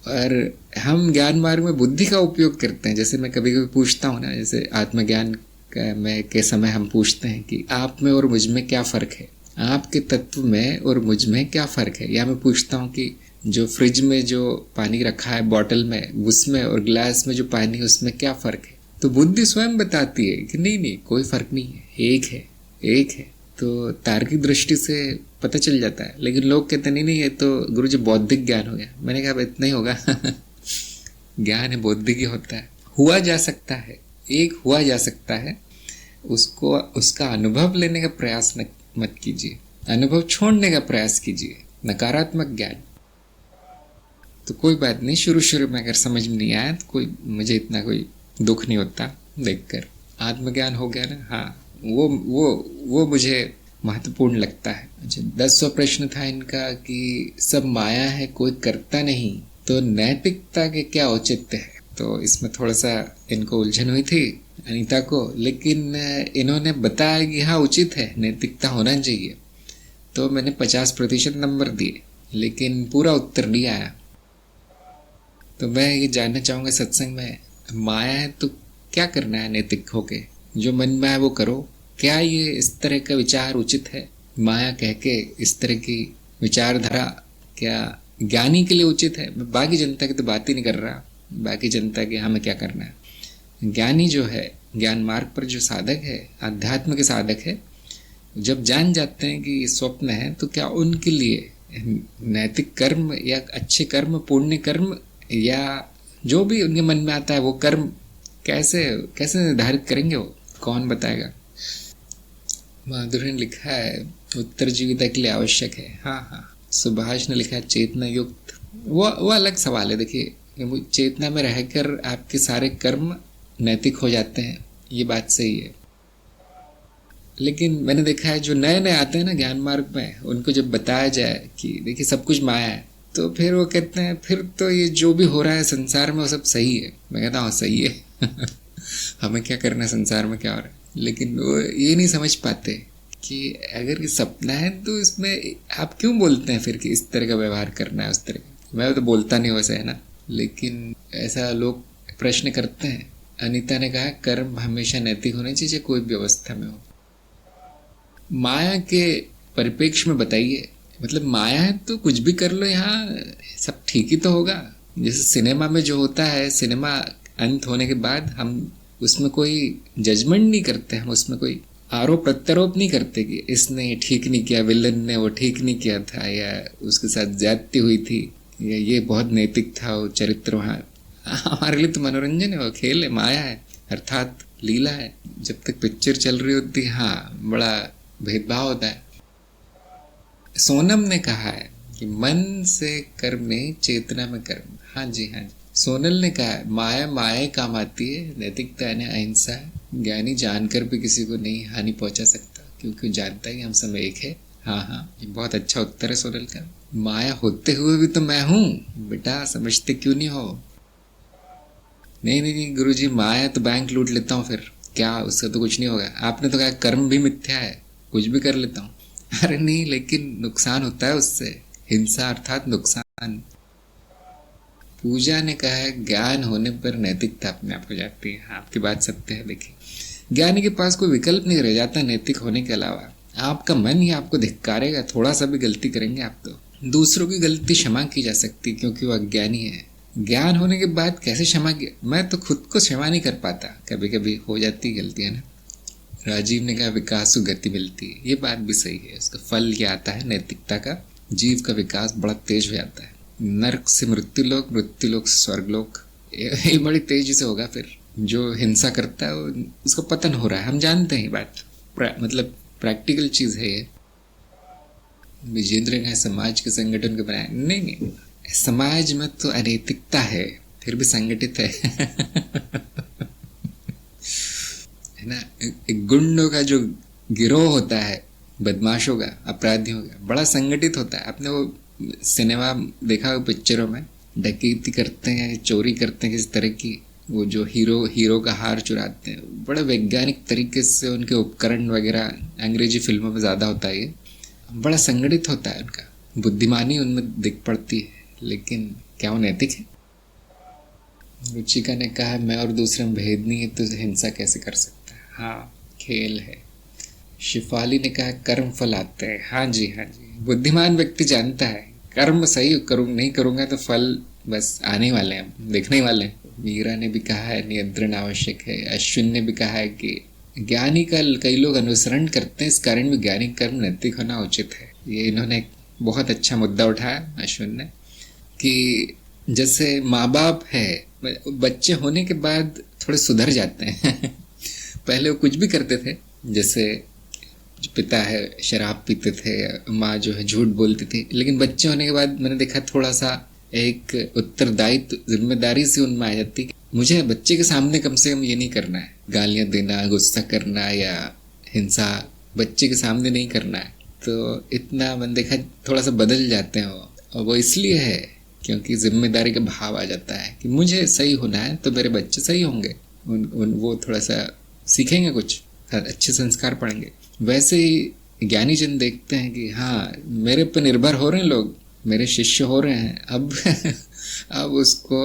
और हम ज्ञान मार्ग में बुद्धि का उपयोग करते हैं। जैसे मैं कभी कभी पूछता हूँ ना, जैसे आत्मज्ञान के समय हम पूछते हैं कि आप में और मुझ में क्या फ़र्क है, आपके तत्व में और मुझ में क्या फ़र्क है। या मैं पूछता हूँ कि जो फ्रिज में जो पानी रखा है बॉटल में, उसमें और ग्लास में जो पानी है उसमें क्या फ़र्क है। तो बुद्धि स्वयं बताती है कि नहीं कोई फ़र्क नहीं है, एक है। तो तार्किक दृष्टि से पता चल जाता है। लेकिन लोग कहते नहीं ये तो गुरुजी बौद्धिक ज्ञान हो गया। मैंने कहा इतना ही होगा ज्ञान है बौद्धिक ही होता है, हुआ जा सकता है, एक हुआ जा सकता है। उसको उसका अनुभव लेने का प्रयास मत कीजिए, अनुभव छोड़ने का प्रयास कीजिए, नकारात्मक ज्ञान। तो कोई बात नहीं, शुरू में अगर समझ में नहीं आया तो मुझे इतना कोई दुख नहीं होता देखकर। आत्मज्ञान हो गया ना, हाँ, वो मुझे महत्वपूर्ण लगता है। अच्छा, 10वां प्रश्न था इनका कि सब माया है, कोई करता नहीं, तो नैतिकता के क्या औचित्य है। तो इसमें थोड़ा सा इनको उलझन हुई थी अनीता को, लेकिन इन्होंने बताया कि हाँ उचित है, नैतिकता होना चाहिए। तो मैंने 50% नंबर दिए, लेकिन पूरा उत्तर नहीं आया। तो मैं ये जानना चाहूँगा, सत्संग में माया है तो क्या करना है नैतिक होके, जो मन में आए वो करो। क्या ये इस तरह का विचार उचित है? माया कह के इस तरह की विचारधारा क्या ज्ञानी के लिए उचित है? मैं बाकी जनता की तो बात ही नहीं कर रहा, बाकी जनता के हमें क्या करना है। ज्ञानी जो है, ज्ञान मार्ग पर जो साधक है, आध्यात्म के साधक है, जब जान जाते हैं कि ये स्वप्न है, तो क्या उनके लिए नैतिक कर्म या अच्छे कर्म, पुण्य कर्म या जो भी उनके मन में आता है वो कर्म कैसे निर्धारित करेंगे, वो कौन बताएगा। माधुरी ने लिखा है उत्तर जीविता के लिए आवश्यक है। हाँ, सुभाष ने लिखा है चेतना युक्त। वो अलग सवाल है। देखिए, चेतना में रहकर आपके सारे कर्म नैतिक हो जाते हैं, ये बात सही है। लेकिन मैंने देखा है जो नए आते हैं ना ज्ञान मार्ग में, उनको जब बताया जाए कि देखिए सब कुछ माया है, तो फिर वो कहते हैं फिर तो ये जो भी हो रहा है संसार में वो सब सही है। मैं कहता हूँ सही है हमें क्या करना है संसार में, क्या हो रहा है। लेकिन वो ये नहीं समझ पाते कि अगर ये सपना है तो इसमें आप क्यों बोलते हैं फिर कि इस तरह का व्यवहार करना है, उस तरह का। मैं तो बोलता नहीं वैसे, है ना, लेकिन ऐसा लोग प्रश्न करते हैं। अनीता ने कहा कर्म हमेशा नैतिक होने चाहिए, कोई भी अवस्था में हो। माया के परिप्रेक्ष्य में बताइए, मतलब माया है तो कुछ भी कर लो, यहाँ सब ठीक ही तो होगा। जैसे सिनेमा में जो होता है, सिनेमा अंत होने के बाद हम उसमें कोई जजमेंट नहीं करते, हम उसमें कोई आरोप प्रत्यारोप नहीं करते कि इसने ये ठीक नहीं किया, विलन ने वो ठीक नहीं किया था, या उसके साथ ज्यादती हुई थी, या ये बहुत नैतिक था वो चरित्र। वहाँ हमारे लिए तो मनोरंजन है, वो खेल है, माया है, अर्थात लीला है। जब तक पिक्चर चल रही होती है, हाँ, बड़ा भेदभाव होता है। सोनम ने कहा है कि मन से कर्म नहीं, चेतना में कर्म। हाँ जी। सोनल ने कहा है माया काम आती है, नैतिकता यानी अहिंसा है। ज्ञानी जानकर भी किसी को नहीं हानि पहुंचा सकता, क्योंकि जानता है कि हम सब एक है। हाँ, ये बहुत अच्छा उत्तर है सोनल का। माया होते हुए भी तो मैं हूँ बेटा, समझते क्यों नहीं हो। नहीं गुरुजी, माया तो बैंक लूट लेता हूँ, फिर क्या, उससे तो कुछ नहीं होगा। आपने तो कहा कर्म भी मिथ्या है, कुछ भी कर लेता हूँ। अरे नहीं, लेकिन नुकसान होता है उससे, हिंसा अर्थात नुकसान। पूजा ने कहा है ज्ञान होने पर नैतिकता अपने आप हो जाती है। आपकी बात सत्य है। देखिए, ज्ञानी के पास कोई विकल्प नहीं रह जाता नैतिक होने के अलावा। आपका मन ही आपको धिक्कारेगा, थोड़ा सा भी गलती करेंगे आप तो। दूसरों की गलती क्षमा की जा सकती क्योंकि वो अज्ञानी है, ज्ञान होने के बाद कैसे क्षमा किया, मैं तो खुद को क्षमा नहीं कर पाता, कभी कभी हो जाती गलतियाँ ना। राजीव ने कहा विकास को गति मिलती है, ये बात भी सही है। उसका फल क्या आता है, नैतिकता का। जीव का विकास बड़ा तेज हो जाता है, नर्क से मृत्युलोक, मृत्युलोक से स्वर्गलोक, ये बड़ी तेजी से होगा। फिर जो हिंसा करता है उसका पतन हो रहा है, हम जानते हैं बात, मतलब प्रैक्टिकल चीज है ये। विजेंद्र ने समाज के संगठन को बनाया, नहीं, समाज में तो अनैतिकता है, फिर भी संगठित है है ना। गुंडों का जो गिरोह होता है, बदमाशों का, अपराधियों का, बड़ा संगठित होता है। आपने वो सिनेमा देखा हो, पिक्चरों में डकैती करते हैं, चोरी करते हैं किसी तरह की, वो जो हीरो का हार चुराते हैं, बड़े वैज्ञानिक तरीके से उनके उपकरण वगैरह, अंग्रेजी फिल्मों में ज़्यादा होता है ये, बड़ा संगठित होता है उनका, बुद्धिमानी उनमें दिख पड़ती है। लेकिन क्या वो नैतिक है? रुचिका ने कहा मैं और दूसरे में भेद नहीं है तो हिंसा कैसे कर सकता है? हाँ, खेल है। शिफाली ने कहा कर्म फल आते हैं। हाँ जी, बुद्धिमान व्यक्ति जानता है कर्म सही नहीं करूँगा तो फल बस आने वाले हैं, देखने वाले हैं। मीरा ने भी कहा है नियंत्रण आवश्यक है। अश्विन ने भी कहा है कि ज्ञानी का कई लोग अनुसरण करते हैं, इस कारण वैज्ञानिक कर्म नैतिक होना उचित है। ये इन्होंने एक बहुत अच्छा मुद्दा उठाया अश्विन ने, कि जैसे माँ बाप है, बच्चे होने के बाद थोड़े सुधर जाते हैं पहले वो कुछ भी करते थे, जैसे पिता है शराब पीते थे, माँ जो है झूठ बोलती थी, लेकिन बच्चे होने के बाद मैंने देखा थोड़ा सा एक उत्तरदायित्व, जिम्मेदारी से उनमें आ जाती है। मुझे बच्चे के सामने कम से कम ये नहीं करना है, गालियां देना, गुस्सा करना या हिंसा बच्चे के सामने नहीं करना है। तो इतना मैंने देखा थोड़ा सा बदल जाते हैं वो, और वो इसलिए है क्योंकि जिम्मेदारी का भाव आ जाता है कि मुझे सही होना है तो मेरे बच्चे सही होंगे, वो थोड़ा सा सीखेंगे, कुछ अच्छे संस्कार पढ़ेंगे। वैसे ही ज्ञानी जन देखते हैं कि हाँ मेरे पर निर्भर हो रहे हैं लोग, मेरे शिष्य हो रहे हैं, अब उसको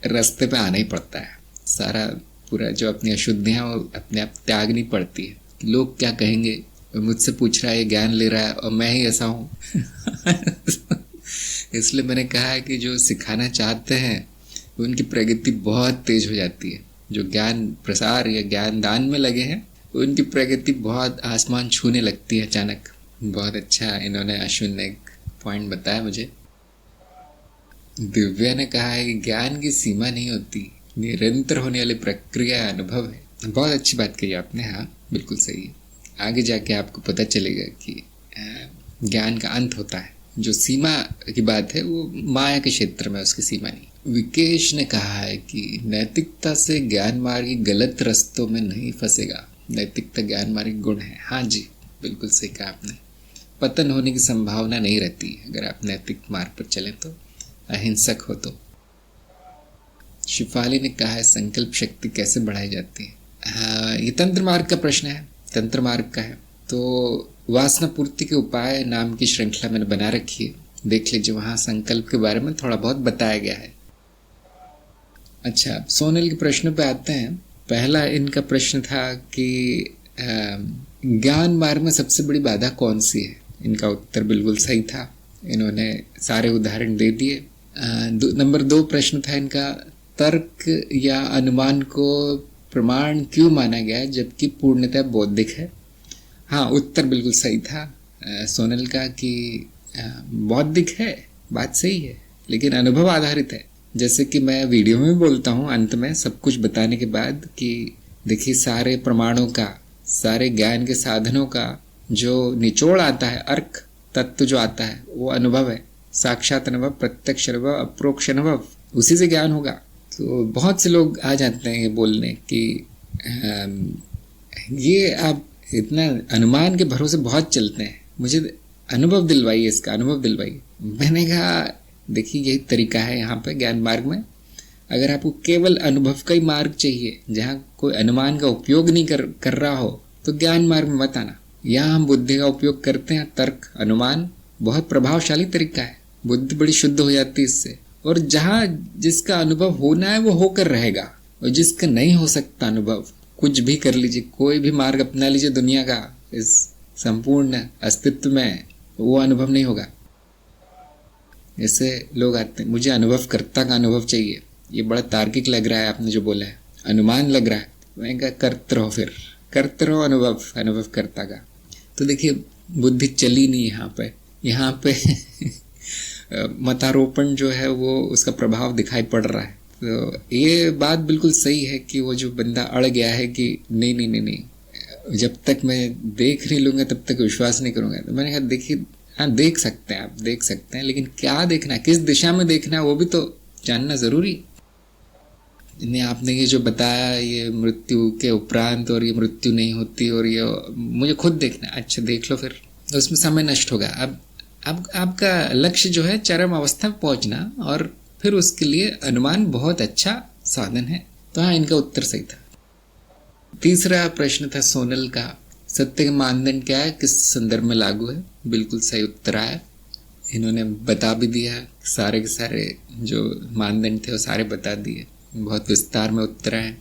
रास्ते पे आना ही पड़ता है। सारा पूरा जो अपनी अशुद्धियाँ वो अपने आप त्यागनी पड़ती है। लोग क्या कहेंगे, मुझसे पूछ रहा है, ज्ञान ले रहा है और मैं ही ऐसा हूँ इसलिए मैंने कहा है कि जो सिखाना चाहते हैं उनकी प्रगति बहुत तेज हो जाती है। जो ज्ञान प्रसार या ज्ञान दान में लगे हैं उनकी प्रगति बहुत आसमान छूने लगती है अचानक। बहुत अच्छा इन्होंने अश्विन ने एक पॉइंट बताया मुझे। दिव्या ने कहा है कि ज्ञान की सीमा नहीं होती, निरंतर होने वाली प्रक्रिया अनुभव है। बहुत अच्छी बात कही आपने, हाँ बिल्कुल सही है। आगे जाके आपको पता चलेगा कि ज्ञान का अंत होता है। जो सीमा की बात है वो माया के क्षेत्र में, उसकी सीमा नहीं। विकेश ने कहा है कि नैतिकता से ज्ञान मार्गी गलत रास्तों में नहीं फंसेगा, नैतिकता ज्ञान मार्गी गुण है। हाँ जी, बिल्कुल सही कहा आपने। पतन होने की संभावना नहीं रहती अगर आप नैतिक मार्ग पर चलें तो, अहिंसक हो तो। शिफाली ने कहा है संकल्प शक्ति कैसे बढ़ाई जाती है? हाँ, ये तंत्र मार्ग का प्रश्न है, तंत्र मार्ग का है। तो वासना पूर्ति के उपाय नाम की श्रृंखला मैंने बना रखी है, देख लीजिए, वहाँ संकल्प के बारे में थोड़ा बहुत बताया गया है। अच्छा, सोनल के प्रश्न पे आते हैं। पहला इनका प्रश्न था कि ज्ञान मार्ग में सबसे बड़ी बाधा कौन सी है? इनका उत्तर बिल्कुल सही था, इन्होंने सारे उदाहरण दे दिए। नंबर 2 प्रश्न था इनका, तर्क या अनुमान को प्रमाण क्यों माना गया है जबकि पूर्णतः बौद्धिक है? हाँ, उत्तर बिल्कुल सही था सोनल का कि बौद्धिक है, बात सही है, लेकिन अनुभव आधारित है। जैसे कि मैं वीडियो में बोलता हूँ अंत में सब कुछ बताने के बाद कि देखिए सारे प्रमाणों का, सारे ज्ञान के साधनों का जो निचोड़ आता है, अर्क तत्व जो आता है वो अनुभव है, साक्षात अनुभव, प्रत्यक्ष अनुभव, अप्रोक्ष अनुभव, उसी से ज्ञान होगा। तो बहुत से लोग आ जाते हैं ये बोलने कि ये आप इतना अनुमान के भरोसे बहुत चलते हैं, मुझे अनुभव दिलवाइए, इसका अनुभव दिलवाइए। मैंने कहा देखिए यही तरीका है यहाँ पे ज्ञान मार्ग में। अगर आपको केवल अनुभव का ही मार्ग चाहिए जहाँ कोई अनुमान का उपयोग नहीं कर रहा हो तो ज्ञान मार्ग में मत आना। यहाँ हम बुद्धि का उपयोग करते हैं, तर्क, अनुमान बहुत प्रभावशाली तरीका है, बुद्धि बड़ी शुद्ध हो जाती है इससे। और जहाँ जिसका अनुभव होना है वो होकर रहेगा, और जिसका नहीं हो सकता अनुभव, कुछ भी कर लीजिए, कोई भी मार्ग अपना लीजिए दुनिया का, इस संपूर्ण अस्तित्व में वो अनुभव नहीं होगा। जैसे लोग आते हैं, मुझे अनुभवकर्ता का अनुभव चाहिए, ये बड़ा तार्किक लग रहा है आपने जो बोला है, अनुमान लग रहा है, मैं कहा करते रहो, फिर करते रहो अनुभवकर्ता का। तो देखिए बुद्धि चली नहीं यहाँ पे मतारोपण जो है वो उसका प्रभाव दिखाई पड़ रहा है। तो ये बात बिल्कुल सही है कि वो जो बंदा अड़ गया है कि नहीं, जब तक मैं देख नहीं लूँगा तब तक विश्वास नहीं करूँगा। तो मैंने कहा देखिए, हाँ देख सकते हैं आप, देख सकते हैं, लेकिन क्या देखना है, किस दिशा में देखना है, वो भी तो जानना ज़रूरी। इन्हें आपने ये जो बताया, ये मृत्यु के उपरांत और ये मृत्यु नहीं होती और ये मुझे खुद देखना है, अच्छा देख लो, फिर तो उसमें समय नष्ट होगा। अब आपका लक्ष्य जो है चरम अवस्था में पहुंचना, और फिर उसके लिए अनुमान बहुत अच्छा साधन है। तो हाँ, इनका उत्तर सही था। तीसरा प्रश्न था सोनल का, सत्य का मानदंड क्या है, किस संदर्भ में लागू है। बिल्कुल सही उत्तर आया, इन्होंने बता भी दिया, सारे के सारे जो मानदंड थे वो सारे बता दिए, बहुत विस्तार में उत्तर आए।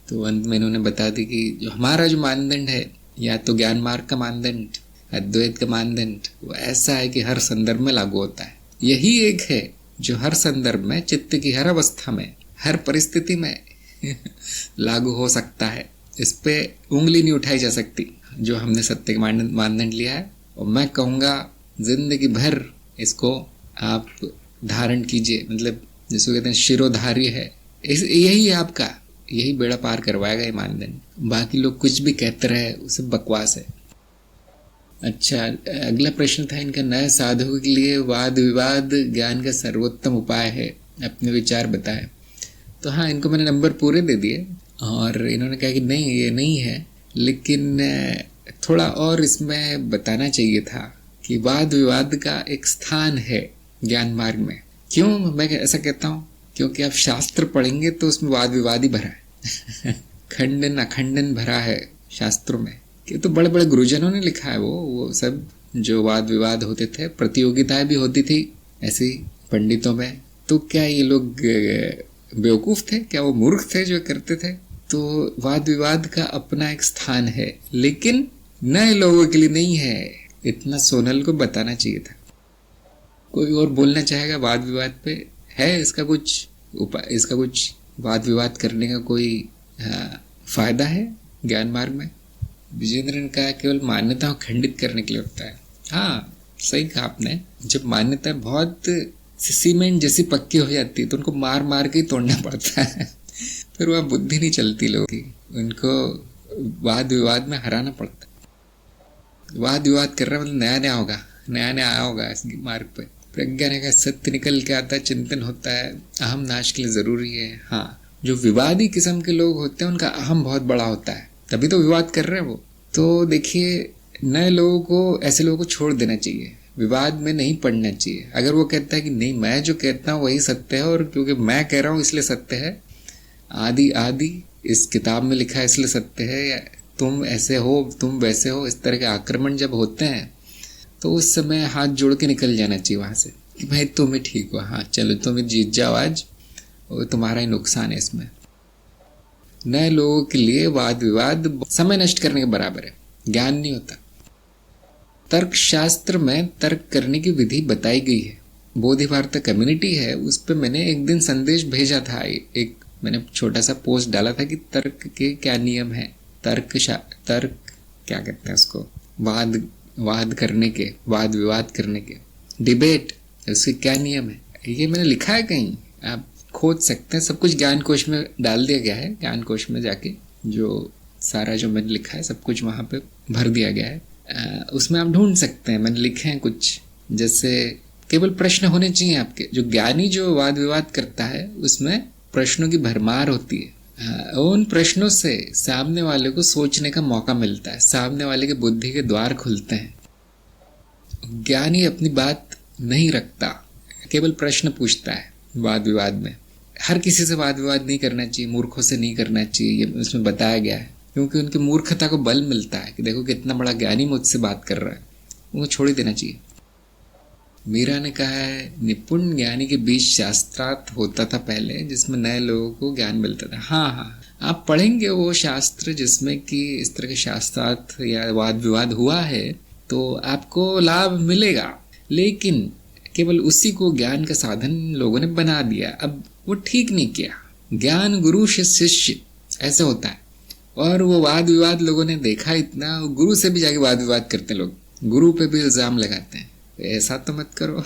तो अंत में इन्होंने बता दी कि जो हमारा जो मानदंड है, या तो ज्ञान मार्ग का मानदंड, अद्वैत का मानदंड, वो ऐसा है कि हर संदर्भ में लागू होता है। यही एक है जो हर संदर्भ में, चित्त की हर अवस्था में, हर परिस्थिति में लागू हो सकता है। इस पे उंगली नहीं उठाई जा सकती जो हमने सत्य का मानदंड लिया है। और मैं कहूँगा जिंदगी भर इसको आप धारण कीजिए, मतलब जिसको कहते हैं शिरोधार्य है, यही है आपका, यही बेड़ा पार करवाएगा ये मानदंड। बाकी लोग कुछ भी कहते रहे, उसे बकवास है। अच्छा, अगला प्रश्न था इनका, नए साधकों के लिए वाद विवाद ज्ञान का सर्वोत्तम उपाय है, अपने विचार बताएं। तो हाँ, इनको मैंने नंबर पूरे दे दिए, और इन्होंने कहा कि नहीं ये नहीं है, लेकिन थोड़ा और इसमें बताना चाहिए था कि वाद विवाद का एक स्थान है ज्ञान मार्ग में। क्यों मैं ऐसा कहता हूँ? क्योंकि आप शास्त्र पढ़ेंगे तो उसमें वाद विवाद ही भरा है खंडन अखंडन भरा है शास्त्रों में। कि तो बड़े बड़े गुरुजनों ने लिखा है वो सब जो वाद विवाद होते थे, प्रतियोगिताएं भी होती थी ऐसे पंडितों में। तो क्या ये लोग बेवकूफ थे? क्या वो मूर्ख थे जो करते थे? तो वाद विवाद का अपना एक स्थान है, लेकिन नए लोगों के लिए नहीं है। इतना सोनल को बताना चाहिए था। कोई और बोलना चाहेगा वाद विवाद पे? है इसका कुछ उपाय, इसका कुछ वाद विवाद करने का कोई फायदा है ज्ञान मार्ग में? विजेंद्र ने कहा केवल मान्यताओं खंडित करने के लिए होता है। हाँ, सही कहा आपने। जब मान्यता बहुत सीमेंट जैसी पक्की हो जाती है तो उनको मार मार के ही तोड़ना पड़ता है फिर वह बुद्धि नहीं चलती लोगों की, उनको वाद विवाद में हराना पड़ता है। वाद विवाद कर रहा मतलब नया नया आया होगा इस मार्ग पे। प्रज्ञा ने कहा सत्य निकल के आता है, चिंतन होता है, अहम नाश के लिए जरूरी है। हाँ, जो विवादी किस्म के लोग होते हैं उनका अहम बहुत बड़ा होता है, तभी तो विवाद कर रहे हैं वो। तो देखिए, नए लोगों को, ऐसे लोगों को छोड़ देना चाहिए, विवाद में नहीं पड़ना चाहिए। अगर वो कहता है कि नहीं मैं जो कहता हूँ वही सत्य है और क्योंकि मैं कह रहा हूँ इसलिए सत्य है, आदि आदि इस किताब में लिखा है इसलिए सत्य है, या तुम ऐसे हो तुम वैसे हो, इस तरह के आक्रमण जब होते हैं तो उस समय हाथ जोड़ के निकल जाना चाहिए वहाँ से कि भाई तुम ही ठीक हो, हाँ चलो तुम ही जीत जाओ आज, और तुम्हारा ही नुकसान है इसमें। नए लोगों के लिए वाद विवाद समय नष्ट करने के बराबर है, ज्ञान नहीं होता। तर्क शास्त्र में तर्क करने की विधि बताई गई है। बोधि वार्ता कम्युनिटी है, उस पर मैंने एक दिन संदेश भेजा था, एक मैंने छोटा सा पोस्ट डाला था कि तर्क के क्या नियम है, तर्क क्या कहते हैं उसको, वाद करने के, वाद विवाद करने के, डिबेट, उसके क्या नियम है। ये मैंने लिखा है कहीं, आप खोज सकते हैं, सब कुछ ज्ञान कोश में डाल दिया गया है। ज्ञान कोश में जाके जो सारा जो मैंने लिखा है सब कुछ वहाँ पे भर दिया गया है, उसमें आप ढूंढ सकते हैं। मैंने लिखे हैं कुछ, जैसे केवल प्रश्न होने चाहिए आपके। जो ज्ञानी जो वाद विवाद करता है उसमें प्रश्नों की भरमार होती है, उन प्रश्नों से सामने वाले को सोचने का मौका मिलता है, सामने वाले के बुद्धि के द्वार खुलते हैं। ज्ञानी अपनी बात नहीं रखता, केवल प्रश्न पूछता है वाद विवाद में। हर किसी से वाद विवाद नहीं करना चाहिए, मूर्खों से नहीं करना चाहिए, ये उसमें बताया गया है, क्योंकि उनकी मूर्खता को बल मिलता है कि देखो कितना बड़ा ज्ञानी मुझसे बात कर रहा है, वो छोड़ ही देना चाहिए। मीरा ने कहा है निपुण ज्ञानी के बीच शास्त्रार्थ होता था पहले, जिसमें नए लोगों को ज्ञान मिलता था। हाँ, आप पढ़ेंगे वो शास्त्र जिसमें कि इस तरह के शास्त्रार्थ या वाद विवाद हुआ है तो आपको लाभ मिलेगा, लेकिन केवल उसी को ज्ञान का साधन लोगों ने बना दिया। अब वो ठीक नहीं किया। ज्ञान गुरु से शिष्य ऐसे होता है। और वो वाद विवाद लोगों ने देखा इतना, गुरु से भी जाके वाद विवाद करते लोग, गुरु पे भी इल्जाम लगाते हैं, ऐसा तो मत करो।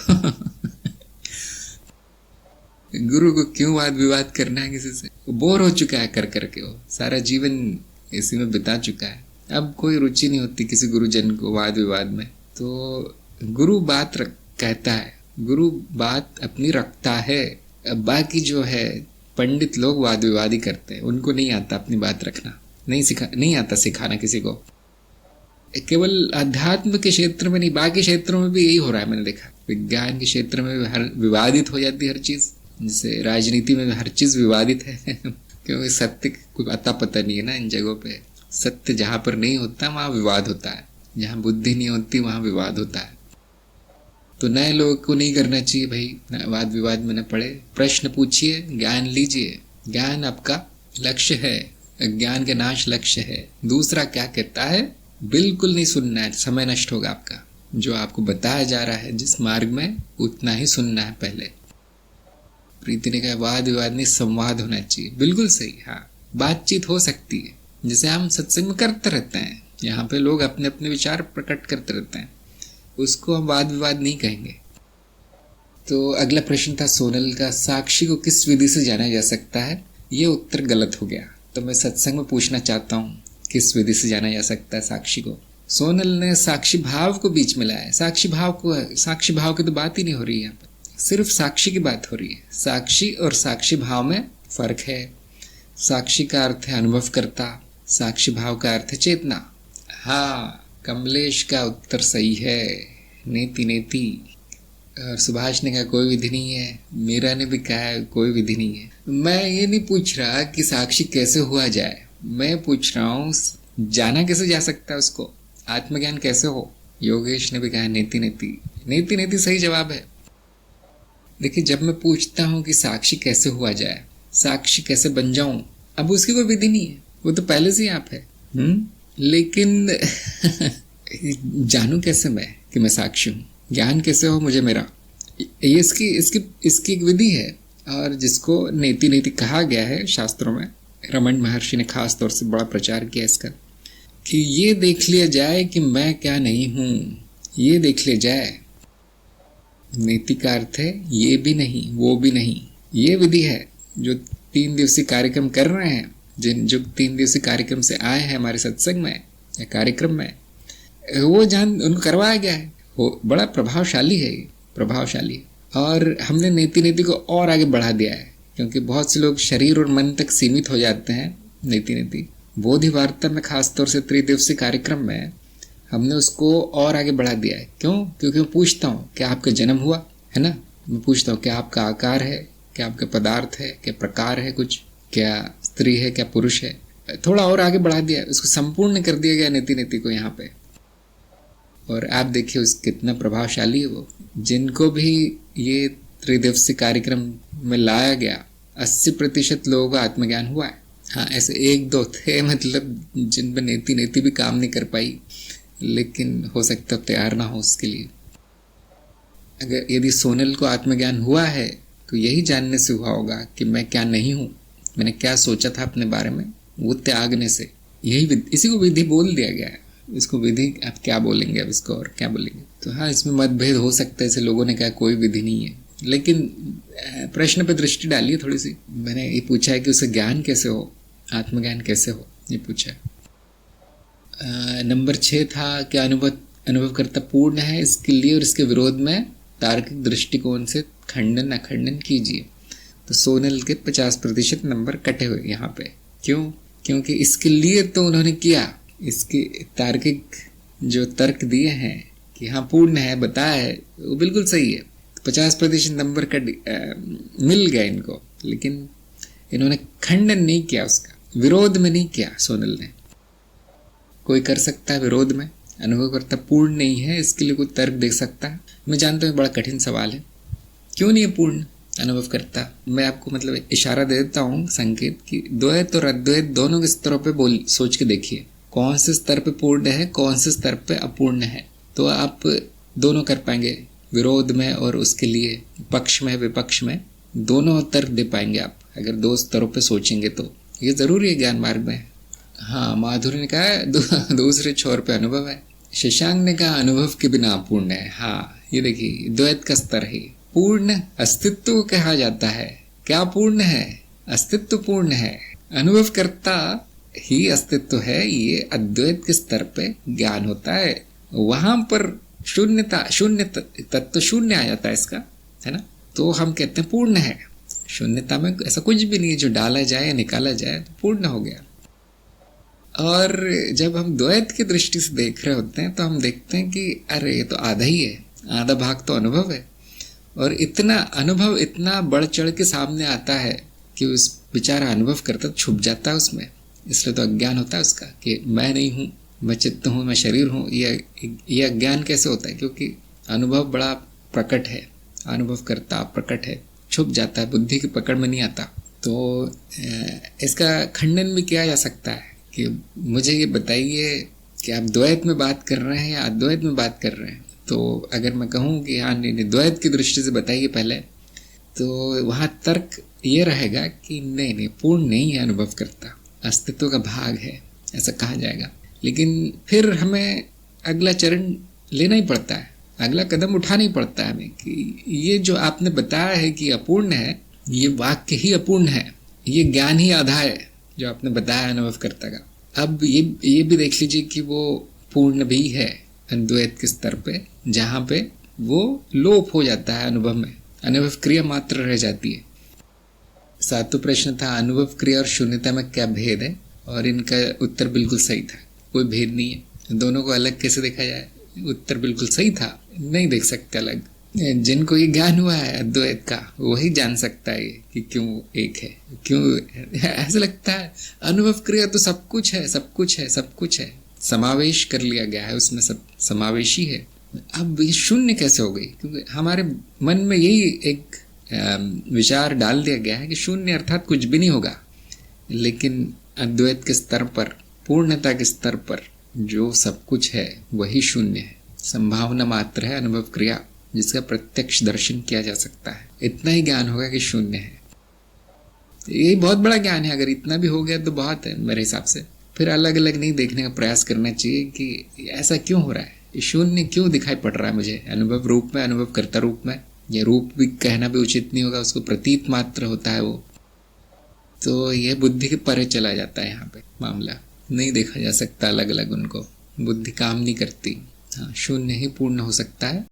गुरु को क्यों वाद विवाद करना है किसी से? बोर हो चुका है कर करके, वो सारा जीवन इसी में बिता चुका है। अब कोई रुचि नहीं होती किसी गुरुजन को वाद विवाद में। तो गुरु बात कहता है, गुरु बात अपनी रखता है। अब बाकी जो है पंडित लोग वाद विवाद ही करते हैं, उनको नहीं आता अपनी बात रखना, नहीं आता सिखाना किसी को। केवल अध्यात्म के क्षेत्र में नहीं, बाकी क्षेत्रों में भी यही हो रहा है। मैंने देखा विज्ञान के क्षेत्र में भी हर विवादित हो जाती है हर चीज, जैसे राजनीति में भी हर चीज विवादित है। क्योंकि सत्य कोई अता पता नहीं है ना इन जगहों पे। सत्य जहां पर नहीं होता वहां विवाद होता है, जहां बुद्धि नहीं होती वहां विवाद होता है। तो नए लोगों को नहीं करना चाहिए भाई, वाद विवाद में न पड़े, प्रश्न पूछिए, ज्ञान लीजिए। ज्ञान आपका लक्ष्य है, ज्ञान के नाश लक्ष्य है। दूसरा क्या कहता है, बिल्कुल नहीं सुनना है, समय नष्ट होगा आपका। जो आपको बताया जा रहा है जिस मार्ग में, उतना ही सुनना है पहले। प्रीति ने कहा वाद विवाद नहीं, संवाद होना चाहिए। बिल्कुल सही, हाँ, बातचीत हो सकती है, जैसे हम सत्संग में करते रहते हैं। यहाँ पे लोग अपने अपने विचार प्रकट करते रहते हैं, उसको हम वाद विवाद नहीं कहेंगे। तो अगला प्रश्न था सोनल का, साक्षी को किस विधि से जाना जा सकता है? ये उत्तर गलत हो गया। तो मैं सत्संग में पूछना चाहता हूँ किस विधि से जाना जा सकता है साक्षी को। सोनल ने साक्षी भाव को बीच में लाया। साक्षी भाव की तो बात ही नहीं हो रही है यहाँ पर, सिर्फ साक्षी की बात हो रही है। साक्षी और साक्षी भाव में फर्क है। साक्षी का अर्थ है अनुभव करता, साक्षी भाव का अर्थ है चेतना। हाँ, कमलेश का उत्तर सही है, नेति नेति। और सुभाष ने कहा कोई विधि नहीं है। मीरा ने भी कहा कोई विधि नहीं है। मैं ये नहीं पूछ रहा कि साक्षी कैसे हुआ जाए, मैं पूछ रहा हूँ जाना कैसे जा सकता है उसको, आत्मज्ञान कैसे हो। योगेश ने भी कहा नेति नेति। नेति नेति सही जवाब है। देखिए, जब मैं पूछता हूँ कि साक्षी कैसे हुआ जाए, साक्षी कैसे बन जाऊं, अब उसकी कोई विधि नहीं है, वो तो पहले से ही आप है। लेकिन जानू कैसे मैं कि मैं साक्षी हूँ, ज्ञान कैसे हो मुझे मेरा, ये इसकी एक विधि है। और जिसको नेति नेति कहा गया है शास्त्रों में, रमन महर्षि ने खास तौर से बड़ा प्रचार किया इसका, कि ये देख लिया जाए कि मैं क्या नहीं हूँ, ये देख लिया जाए। नीति का अर्थ है ये भी नहीं वो भी नहीं। ये विधि है। जो 3 दिवसीय कार्यक्रम कर रहे हैं, जो 3 दिवसीय कार्यक्रम से आए हैं हमारे सत्संग में या कार्यक्रम में, वो उनको करवाया गया है। वो बड़ा प्रभावशाली है, प्रभावशाली। और हमने नीति नीति को और आगे बढ़ा दिया है, क्योंकि बहुत से लोग शरीर और मन तक सीमित हो जाते हैं। नीति नीति बोधि वार्ता में खासतौर से 3 दिवसीय कार्यक्रम में हमने उसको और आगे बढ़ा दिया है। क्यों? क्योंकि मैं पूछता हूँ क्या आपका जन्म हुआ है ना, मैं पूछता हूँ क्या आपका आकार है, क्या आपका पदार्थ है, क्या प्रकार है, कुछ क्या स्त्री है, क्या पुरुष है। थोड़ा और आगे बढ़ा दिया, उसको संपूर्ण कर दिया गया नीति नीति को यहाँ पे। और आप देखिए उस कितना प्रभावशाली है वो। जिनको भी ये 3 दिवसीय कार्यक्रम में लाया गया, 80% लोगों का आत्मज्ञान हुआ है। हाँ, ऐसे 1-2 थे मतलब जिन पर नीति नीति भी काम नहीं कर पाई, लेकिन हो सकता तैयार ना हो उसके लिए। अगर यदि सोनल को आत्मज्ञान हुआ है तो यही जानने से हुआ होगा कि मैं क्या नहीं हूँ, मैंने क्या सोचा था अपने बारे में, वो त्यागने से। यही इसी को विधि बोल दिया गया है। इसको विधि आप क्या बोलेंगे, अब इसको और क्या बोलेंगे। तो हाँ, इसमें मतभेद हो सकता है। ऐसे लोगों ने कहा कोई विधि नहीं है, लेकिन प्रश्न पर दृष्टि डालिए थोड़ी सी। मैंने ये पूछा है कि उसे ज्ञान कैसे हो, आत्मज्ञान कैसे हो, ये पूछा है। नंबर 6 था कि अनुभव करता पूर्ण है, इसके लिए और इसके विरोध में तार्किक दृष्टिकोण से खंडन अखंडन कीजिए। तो सोनल के 50% नंबर कटे हुए यहाँ पे। क्यों? क्योंकि इसके लिए तो उन्होंने किया, इसके तार्किक जो तर्क दिए हैं कि हाँ पूर्ण है, बताया है, वो बिल्कुल सही है। 50% नंबर मिल गया इनको, लेकिन इन्होंने खंडन नहीं किया, उसका विरोध में नहीं किया सोनल ने। कोई कर सकता है विरोध में, अनुभव करता पूर्ण नहीं है, इसके लिए कोई तर्क दे सकता है। मैं जानता हूँ बड़ा कठिन सवाल है, क्यों नहीं है पूर्ण अनुभव करता। मैं आपको मतलब इशारा दे देता हूँ, संकेत कि द्वैत और अद्वैत दोनों के स्तरों पे सोच के देखिए, कौन से स्तर पे पूर्ण है, कौन से स्तर पे अपूर्ण है, तो आप दोनों कर पाएंगे। विरोध में और उसके लिए पक्ष में विपक्ष में दोनों तर्क दे पाएंगे आप अगर दो स्तरों पे सोचेंगे तो। ये जरूरी है ज्ञान मार्ग में। हाँ, माधुरी ने कहा दूसरे छोर पे अनुभव है। शशांक ने कहा अनुभव के बिना अपूर्ण है। हाँ, ये देखिए द्वैत का स्तर है। पूर्ण अस्तित्व कहा जाता है। क्या पूर्ण है? अस्तित्व पूर्ण है। अनुभव करता ही अस्तित्व है। ये अद्वैत के स्तर पे ज्ञान होता है। वहां पर शून्यता, शून्य तत्व शून्य आ जाता है इसका, है ना। तो हम कहते हैं पूर्ण है। शून्यता में ऐसा कुछ भी नहीं है जो डाला जाए या निकाला जाए तो पूर्ण हो गया। और जब हम द्वैत की दृष्टि से देख रहे होते हैं तो हम देखते हैं कि अरे ये तो आधा ही है, आधा भाग तो अनुभव है। और इतना अनुभव इतना बढ़ चढ़ के सामने आता है कि उस बेचारा अनुभव करता छुप जाता है उसमें। इसलिए तो अज्ञान होता है उसका कि मैं नहीं हूँ, मैं चित्त हूँ, मैं शरीर हूँ। ये अज्ञान कैसे होता है? क्योंकि अनुभव बड़ा प्रकट है, अनुभव करता प्रकट है, छुप जाता है, बुद्धि की पकड़ में नहीं आता। तो इसका खंडन भी किया जा सकता है कि मुझे ये बताइए कि आप द्वैत में बात कर रहे हैं या अद्वैत में बात कर रहे हैं। तो अगर मैं कहूँ कि हाँ नहीं, द्वैत की दृष्टि से बताइए पहले, तो वहाँ तर्क ये रहेगा कि नहीं, पूर्ण नहीं है अनुभव करता, अस्तित्व का भाग है, ऐसा कहा जाएगा। लेकिन फिर हमें अगला चरण लेना ही पड़ता है, अगला कदम उठाना ही पड़ता है हमें कि ये जो आपने बताया है कि अपूर्ण है, ये वाक्य ही अपूर्ण है, ये ज्ञान ही आधा है जो आपने बताया अनुभवकर्ता का। अब ये भी देख लीजिए कि वो पूर्ण भी है अद्वैत के स्तर पे, जहाँ पे वो लोप हो जाता है अनुभव में, अनुभव क्रिया मात्र रह जाती है। सातवां प्रश्न था अनुभव क्रिया और शून्यता में क्या भेद है, और इनका उत्तर बिल्कुल सही था, कोई भेद नहीं है। दोनों को अलग कैसे देखा जाए? उत्तर बिल्कुल सही था, नहीं देख सकते अलग। जिनको ये ज्ञान हुआ है अद्वैत का वही जान सकता है कि क्यों एक है, क्यों ऐसा लगता है। अनुभव क्रिया तो सब कुछ है, सब कुछ है, सब कुछ है, समावेश कर लिया गया है उसमें, सब समावेशी है। अब ये शून्य कैसे हो गई? क्योंकि हमारे मन में यही एक विचार डाल दिया गया है कि शून्य अर्थात कुछ भी नहीं होगा। लेकिन अद्वैत के स्तर पर, पूर्णता के स्तर पर जो सब कुछ है वही शून्य है, संभावना मात्र है अनुभव क्रिया जिसका प्रत्यक्ष दर्शन किया जा सकता है। इतना ही ज्ञान होगा कि शून्य है। ये बहुत बड़ा ज्ञान है। अगर इतना भी हो गया तो बहुत है मेरे हिसाब से। फिर अलग अलग नहीं देखने का प्रयास करना चाहिए कि ऐसा क्यों हो रहा है, ये शून्य क्यों दिखाई पड़ रहा है मुझे अनुभव रूप में, अनुभव करता रूप में। ये रूप भी कहना भी उचित नहीं होगा, उसको प्रतीत मात्र होता है वो। तो ये बुद्धि के परे चला जाता है, यहाँ पे मामला नहीं देखा जा सकता अलग अलग, उनको बुद्धि काम नहीं करती। हाँ, शून्य ही पूर्ण हो सकता है